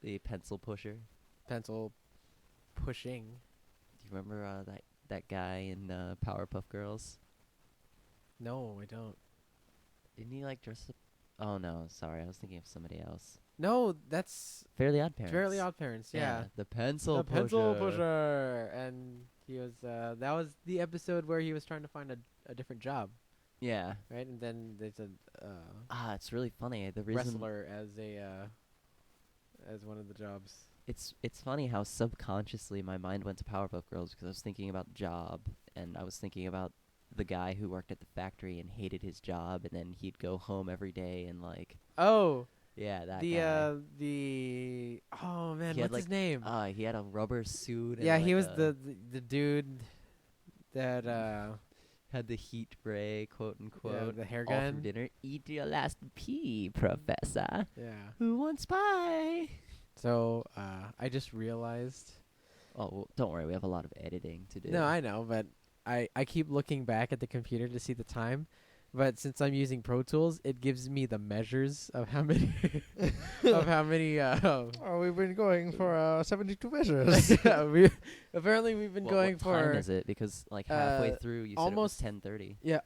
The pencil pusher. Pencil pushing. Do you remember that guy in Powerpuff Girls? No, I don't. Didn't he like dress up? Oh no, sorry, I was thinking of somebody else. No, that's Fairly Odd Parents. Fairly Odd Parents. Yeah. the pencil The pusher. pencil pusher, and he was. That was the episode where he was trying to find a different job, Yeah. right? And then there's a It's really funny. The reason wrestler as one of the jobs. it's funny how subconsciously my mind went to Powerpuff Girls because I was thinking about job and I was thinking about the guy who worked at the factory and hated his job and then he'd go home every day and like Oh, yeah that the guy. oh man, He had, what's his name? He had a rubber suit. And Yeah, like he was a- the dude that had the heat ray, quote unquote. the hair all from gun. dinner. Eat your last pea, Professor. Yeah. Who wants pie? So I just realized. Oh, well, don't worry. We have a lot of editing to do. No, I know, but I keep looking back at the computer to see the time. But since I'm using Pro Tools, it gives me the measures of how many Oh, we've been going for 72 measures. yeah, apparently we've been going what for time is it? Because like halfway through, you almost said it was 10:30. yeah,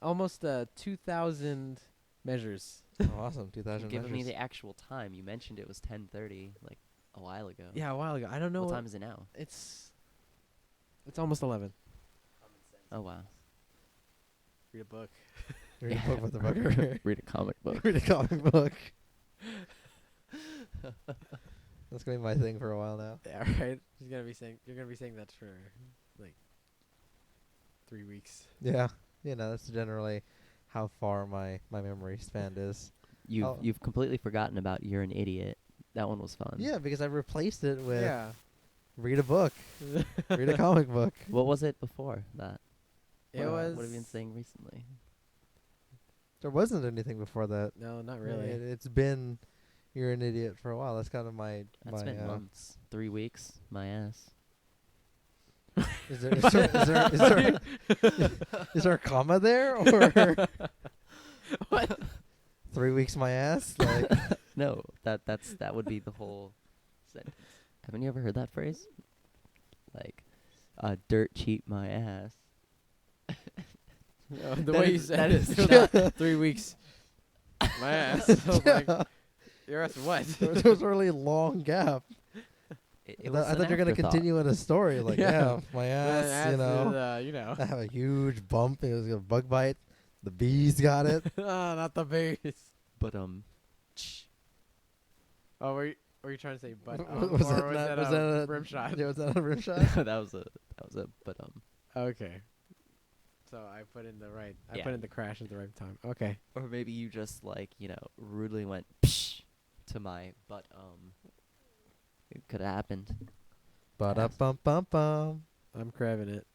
almost 2,000 measures. Oh, awesome, 2,000 Giving me measures. the actual time. You mentioned it was 10:30, like a while ago. Yeah, a while ago. I don't know What time is it now? It's almost 11. Oh wow. Read a book. Read a book, motherfucker. Read a comic book. Read a comic book. That's gonna be my thing for a while now. Yeah, right. You're gonna be saying that for like 3 weeks. Yeah, that's generally how far my memory span is. You've completely forgotten about You're an Idiot. That one was fun. Yeah, because I replaced it with Yeah. read a book, read a comic book. What was it before that? It What was. What have you been saying recently? There wasn't anything before that. No, not really. It's been you're an idiot for a while. That's kind of my That's been months. 3 weeks. My ass. Is there a comma there or What? 3 weeks my ass? Like No, that would be the whole sentence. Haven't you ever heard that phrase? Like, dirt cheap my ass. No, the That way you is- said that it. is It's not 3 weeks. My ass. So like, your ass what? there was a really long gap. It I thought you were gonna continue in a story like Yeah. my My ass, you know. is, you know. I have a huge bump. It was a bug bite. The bees got it. Not the base. But Oh, were you trying to say butt? Was that or not- was was that that a a- rim shot? Yeah, was that a rim shot? that was a but Okay. So I put in the right. I Yeah. put in the crash at the right time. Okay. or maybe you just like rudely went psh to my but It could have happened. Ba-da-bum-bum-bum. I'm crabbing it.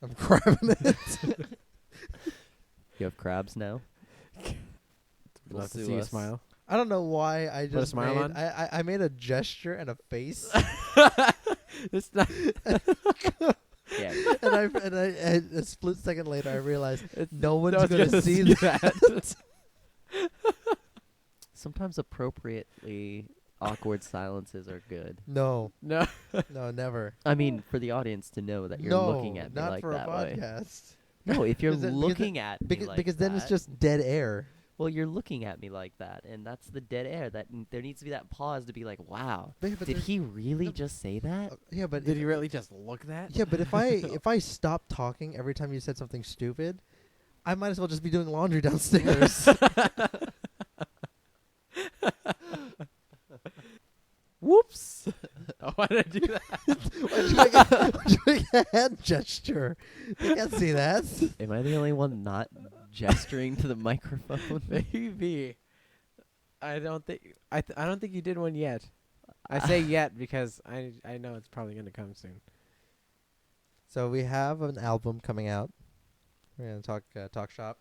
I'm grabbing it. You have crabs now? Love to Sue see you us. smile. I don't know why I Put a just smile made, on? I made a gesture and a face. It's not. Yeah. and a split second later I realized no one's one's gonna gonna see see that. Sometimes appropriately awkward silences are good. No, No. no, never. I mean, for the audience to know that you're no, looking at me not like for that a way. podcast. No, if you're Because then- looking at me Because, like because then it's that- just dead air. Well, you're looking at me like that, and that's the dead air. There needs to be that pause to be like, wow, But did there's- he really just say that? Yeah, but Did you really just look that? Yeah, but if I stopped talking every time you said something stupid, I might as well just be doing laundry downstairs. Whoops. Oh, why did I do that? Why'd you make a hand gesture? They can't see that. Am I the only one not gesturing to the microphone? Maybe. I don't think I don't think you did one yet. I say yet because I know it's probably going to come soon. So we have an album coming out. We're gonna talk shop.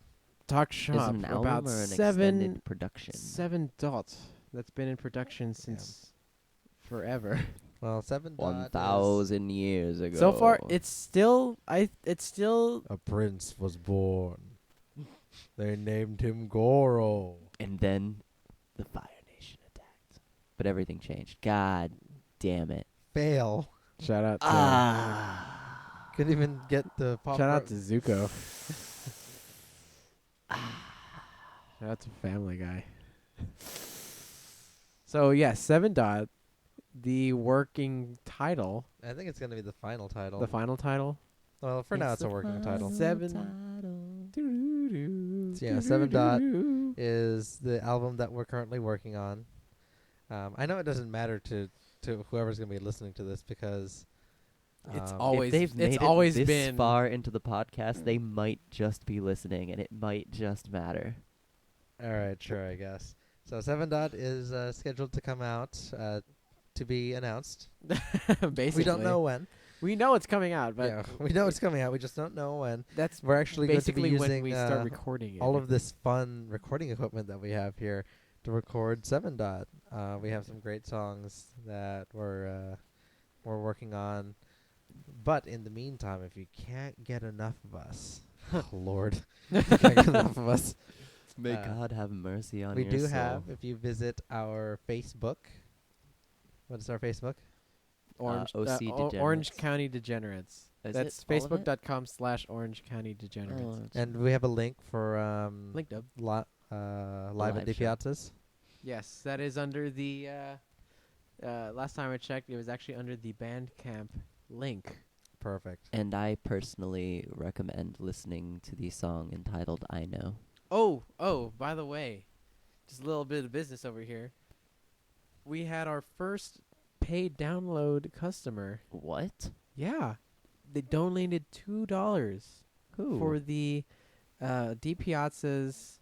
Talk Is shop it an about album or an seven extended production? 7 dots that's been in production since forever. Well, 7 dot 1,000 years ago. So far, it's still A prince was born. They named him Goro. And then the Fire Nation attacked. But everything changed. God damn it. Fail. Shout out to Couldn't even get the pop. shout out to Zuko. Shout out to Family Guy. So yeah, 7 dot, the working title, I think it's gonna be the final title. the final title. Well, for now it's a working title. 7 So yeah, 7 dot is the album that we're currently working on. I know it doesn't matter to whoever's gonna be listening to this because It's um, always if they've made it's it always this been far into the podcast, they might just be listening, and it might just matter. all right, sure, I guess. So 7 dot is scheduled to come out to be announced. basically. We don't know when. We know it's coming out, but Yeah, we know it's coming out. We just don't know when. that's We're actually going to be basically using when we start recording it. all of this fun recording equipment that we have here to record 7 dot. We have some great songs that we're working on. But in the meantime, if you can't get enough of us, Lord, you can't get enough of us. May Uh, God have mercy on We your do soul. have, if you visit our Facebook. What is our Facebook? Orange OCD Orange Degenerates. County Degenerates. Is That's it all of it? facebook.com/Orange County Degenerates. Oh, it's- And we have a link for Linked up. live at the show. Piazzas. Yes, that is under the. Last time I checked, it was actually under the Bandcamp link. Perfect. And I personally recommend listening to the song entitled I Know. Oh, by the way, just a little bit of business over here. We had our first paid download customer. What? Yeah. They donated $2 Who? for the D Piazza's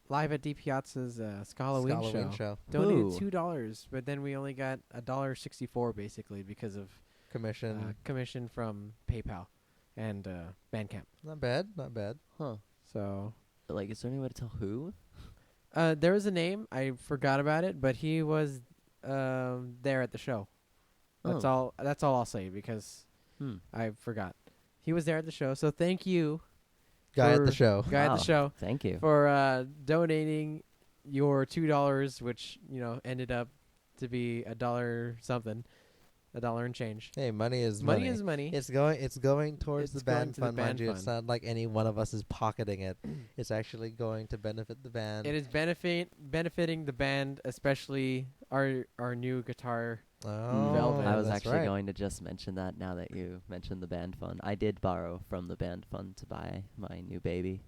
live at D Piazza's Scalaween show. Donated Who? $2, but then we only got $1.64 basically because of Commission. commission from PayPal and Bandcamp. Not bad. Not bad. Huh. So Like, is there any way to tell who? there was a name, I forgot about it, but he was there at the show. That's Oh. all I'll say because I forgot. He was there at the show, so thank you, Guy at the For- show. guy at Wow. the show, Thank you. for donating your $2, which ended up to be $1 something, $1 and change. Hey, money is Money money. is money. It's going towards It's the going band to the fund, band mind you. It's fund. not like any one of us is pocketing it. It's actually going to benefit the band. It is benefiting the band, especially our new guitar. Oh, Velvet. I was that's actually right. going to just mention that now that you mentioned the band fund. I did borrow from the band fund to buy my new baby.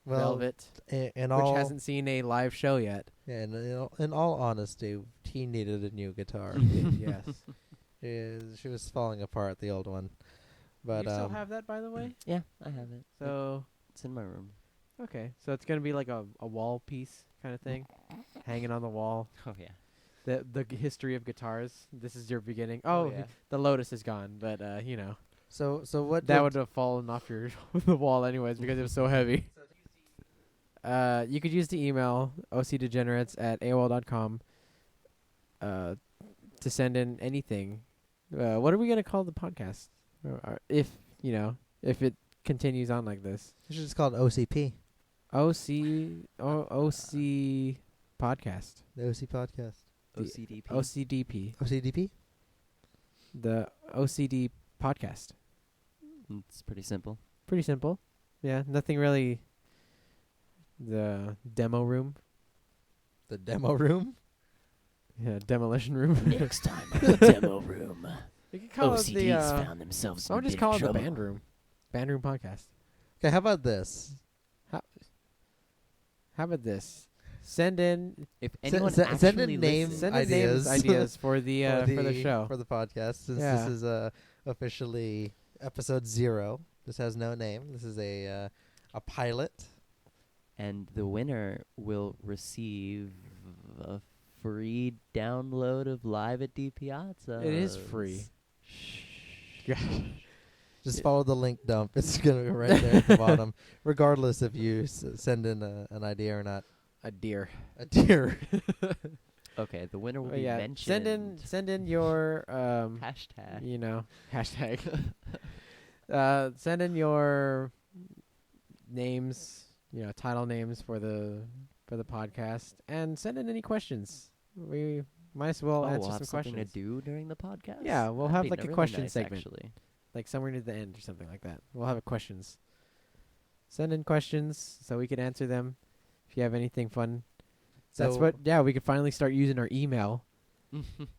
Well, Velvet, in which all, hasn't seen a live show yet. yeah, in all honesty, he needed a new guitar. Yes. She was falling apart, the old one. But you still have that, by the way? Yeah, I have it. So, It's in my room. okay. So it's going to be like a wall piece kind of thing, hanging on the wall. Oh, yeah. The history of guitars. This is your beginning. Oh, yeah. the Lotus is gone, but, So what That would would have fallen off your the wall anyways because it was so heavy. You could use the email OCDegenerates@AOL.com to send in anything. What are we gonna call the podcast? If if it continues on like this, you should just call it OCP, OC Podcast, the OC podcast, OCDP. OCDP, OCDP. the OCD Podcast. It's pretty simple. Pretty simple. Yeah, nothing really. The demo room. The demo room. Yeah, demolition room. Next time in the demo room, You can call OCDs it the. found themselves. I would just call it the band room. Band room podcast. Okay, how about this? How about this? Send in If Send- anyone send actually in name listens- send in names ideas for the show. for the podcast. Since Yeah. this is officially episode 0. This has no name. This is a pilot. and the winner will receive a free download of Live at D Piazza. It is free. Just follow the link dump. It's gonna be right there at the bottom, regardless if you send in an idea or not. A deer. A deer. Okay, the winner will be Yeah. mentioned. Send in your Hashtag. hashtag. Send in your names, title names for the podcast, and send in any questions. We might as well Oh, answer we'll have some something questions. to do during the podcast. Yeah, we'll That'd have be like a really question nice, segment. Actually. Like somewhere near the end or something like that. We'll have a questions. Send in questions so we can answer them. If you have anything fun, that's So- what. Yeah, we could finally start using our email.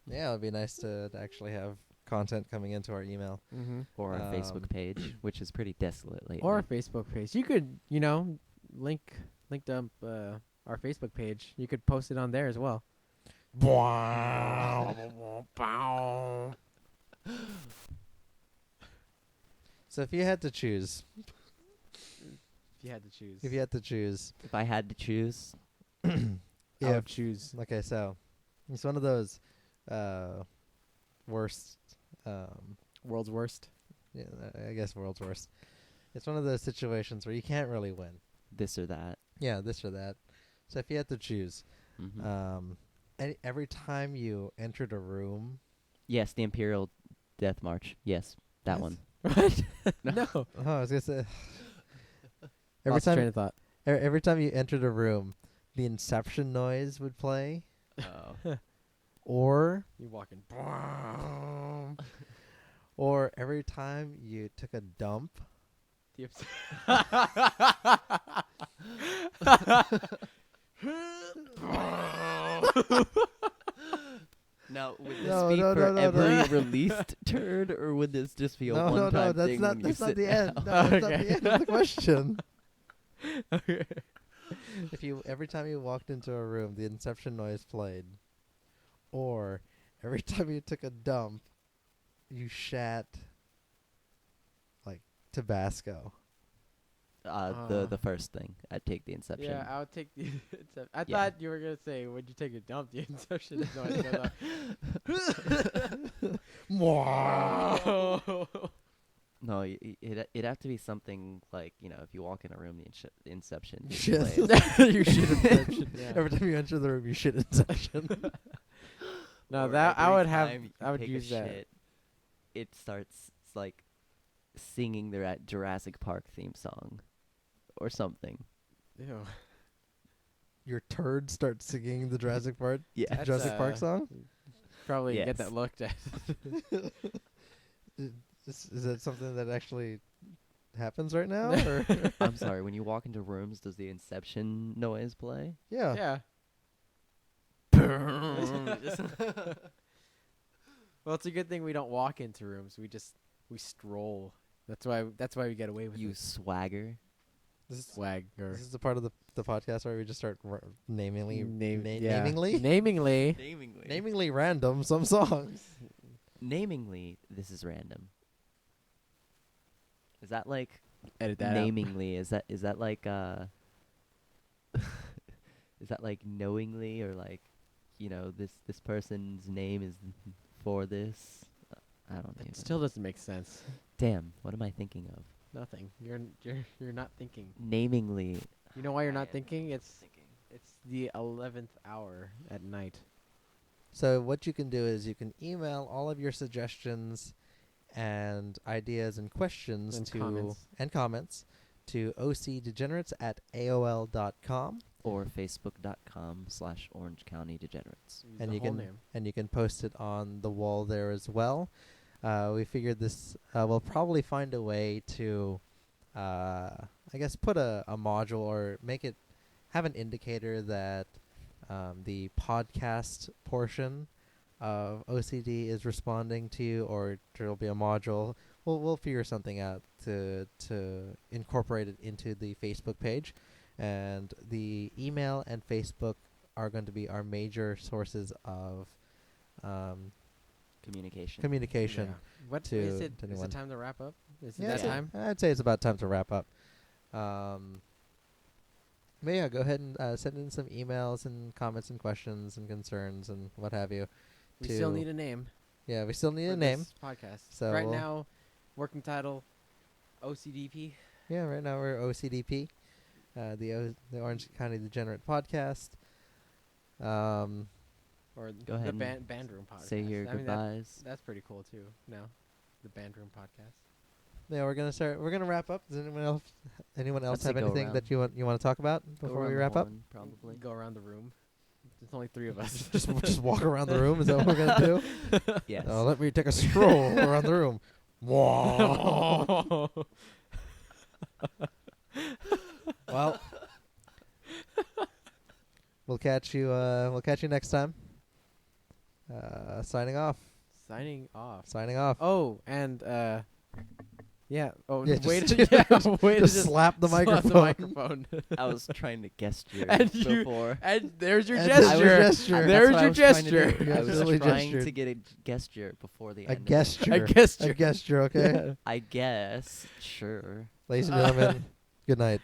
Yeah, it'd be nice to actually have content coming into our email. Mm-hmm. Or our Facebook page, which is pretty desolate lately. Or our Facebook page. You could, link dump our Facebook page. You could post it on there as well. So if you had to choose, If you had to choose. If I had to choose, I if would choose. okay, so it's one of those worst. World's worst. Yeah, I guess world's worst. It's one of those situations where you can't really win. this or that. Yeah, this or that. So if you had to choose, Mhm. every time you entered a room, Yes, the Imperial Death March. Yes, that Yes. one. What? No. No. oh, I was gonna say, every Lost train time of thought. every time you entered a room, the Inception Noise would play, Oh. You or walking. or every time you took a dump, Now, would this No, be no, for no, no, every no. releast turn, or would this just be a no, one-time that's thing not when you that's not sit the end. down? No, that's not Okay. the end of the question. Okay. If you every time you walked into a room, the Inception Noise played, or every time you took a dump, you shat like Tabasco. The first thing. I'd take the Inception. Yeah, I would take the Inception. I Yeah. thought you were gonna say, "Would you take a dump?" The Inception is noise goes off. No, it'd have to be something like, if you walk in a room, the Inception. just Shit. plays. You shit Inception. Yeah. Every time you enter the room, you shit Inception. No, Or that I every would have. time you I would take a use that. shit, it starts like singing their Jurassic Park theme song, or something. Ew. Your turd starts singing the Jurassic Park Yeah. That's, Jurassic Park song. Probably get Yes. that looked at. Is that something that actually happens right now? Or I'm sorry. When you walk into rooms, does the Inception noise play? yeah. Yeah. Just- Well, it's a good thing we don't walk into rooms. We stroll. That's why we get away with you it. swagger. This is Swag or this is the part of the podcast where we just start namingly namingly. namingly random some songs. Namingly, this is random. Is that like Edit that namingly? Is that like is that like knowingly, or like this person's name is for this? I don't even. It still doesn't make sense. Damn, what am I thinking of? Nothing. You're not thinking. Namingly. You know why you're I not am thinking? not It's thinking. it's the 11th hour at night. So what you can do is you can email all of your suggestions and ideas and questions And to comments. and comments to OCDegenerates@AOL.com. Or Facebook.com/Orange County Degenerates. Use And the you whole can name. and you can post it on the wall there as well. We figured this we'll probably find a way to I guess put a module or make it have an indicator that the podcast portion of OCD is responding to you, or there'll be a module. We'll figure something out to incorporate it into the Facebook page. And the email and Facebook are going to be our major sources of communication. Yeah. What to- is it? to Is anyone. it time to wrap up? Is it Yeah, that so time? I'd say it's about time to wrap up. But yeah, go ahead and send in some emails and comments and questions and concerns and what have you. We still to- need a name. Yeah, we still need for a name. this podcast. So right we'll- now, working title, OCDP. Yeah, right now we're OCDP, the Orange County Degenerate Podcast. Or Go ahead the and band room podcast. Say your I mean, goodbyes. that's pretty cool too. No, the band room podcast. Yeah, we're gonna wrap up. Does anyone else Let's have say go anything around. that you want to talk about Go before around we the wrap up? horn, Probably. Go around the room. There's only 3 of us. just walk around the room. Is that what we're gonna do? Yes. Let me take a stroll around the room. Whoa. Well, we'll catch you next time. Signing off. Signing off. Signing off. Oh, and yeah. Oh, Yeah, way just- to way to Just slap the slap microphone. the microphone. I was trying to gesture And you- before. And there's your And gesture. there's your gesture. There's That's what your I was trying to do. gesture. You I was absolutely trying gestured. to get a gesture before the A end. gesture. A gesture. A gesture. Okay. I guess. Sure. Ladies and gentlemen, good night.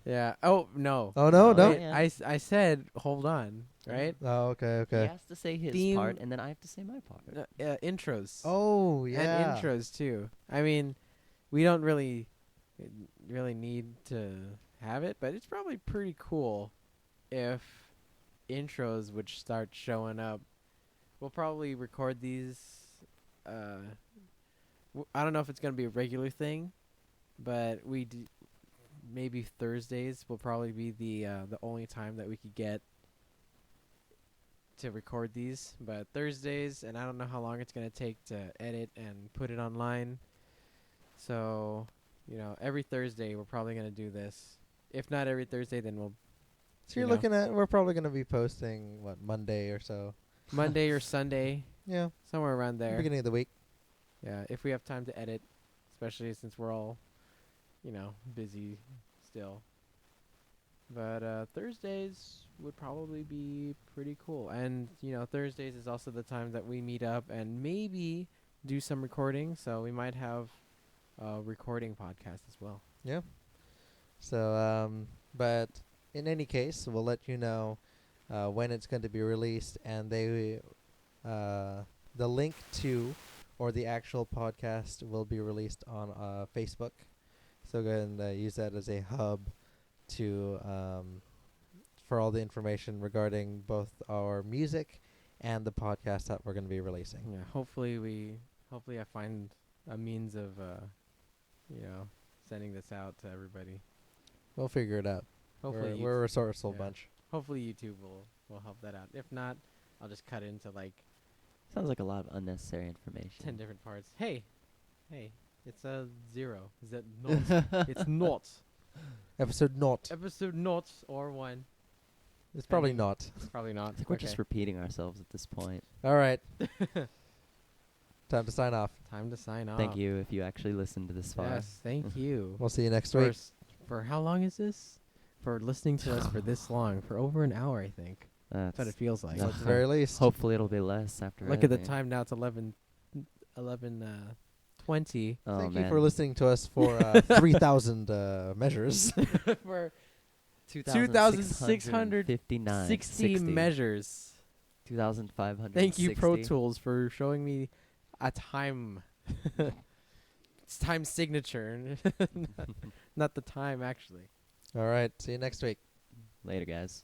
Yeah. Oh no. Oh no, Oh, no. yeah. I said hold on. Right. Oh, okay, He okay. has to say his Theme- part, and then I have to say my part. Intros. Oh, yeah. And intros too. I mean, we don't really need to have it, but it's probably pretty cool if intros would start showing up. We'll probably record these. I don't know if it's gonna be a regular thing, but maybe Thursdays will probably be the only time that we could get to record these. But Thursdays, and I don't know how long it's gonna take to edit and put it online. So, every Thursday we're probably gonna do this. If not every Thursday, then we'll So you're you know. looking at, we're probably going to be posting, Monday or so. Monday or Sunday, Yeah, somewhere around there. beginning of the week. Yeah, if we have time to edit, especially since we're all, busy still. But Thursdays would probably be pretty cool. And, Thursdays is also the time that we meet up and maybe do some recording. So we might have a recording podcast as well. Yeah. So, but in any case, we'll let you know when it's going to be released, and the link to or the actual podcast will be released on Facebook. So go ahead and use that as a hub to for all the information regarding both our music and the podcast that we're going to be releasing. Yeah, hopefully I find a means of sending this out to everybody. We'll figure it out. Hopefully We're a resourceful yeah. bunch. Hopefully YouTube will help that out. If not, I'll just cut it into like Sounds like a lot of unnecessary information. 10 different parts. Hey, it's a 0. Is that not? It's not. Episode not. Episode not or 1. It's probably mean- not. It's probably not. I think we're just repeating ourselves at this point. All right. Time to sign off. Time to sign off. Thank you if you actually listened to this far. Yes, thank you. We'll see you next for, week. for how long is this? For listening to us for this long. For over an hour, I think. That's what it feels like. At the very least. Hopefully it'll be less after Look at the editing. time now. It's 11:20. Oh, Thank man. you for listening to us for 3,000 measures. For 2,659. 60 measures. 2,560. Thank you, Pro Tools, for showing me a time It's time signature, not the time actually. All right. See you next week. Later, guys.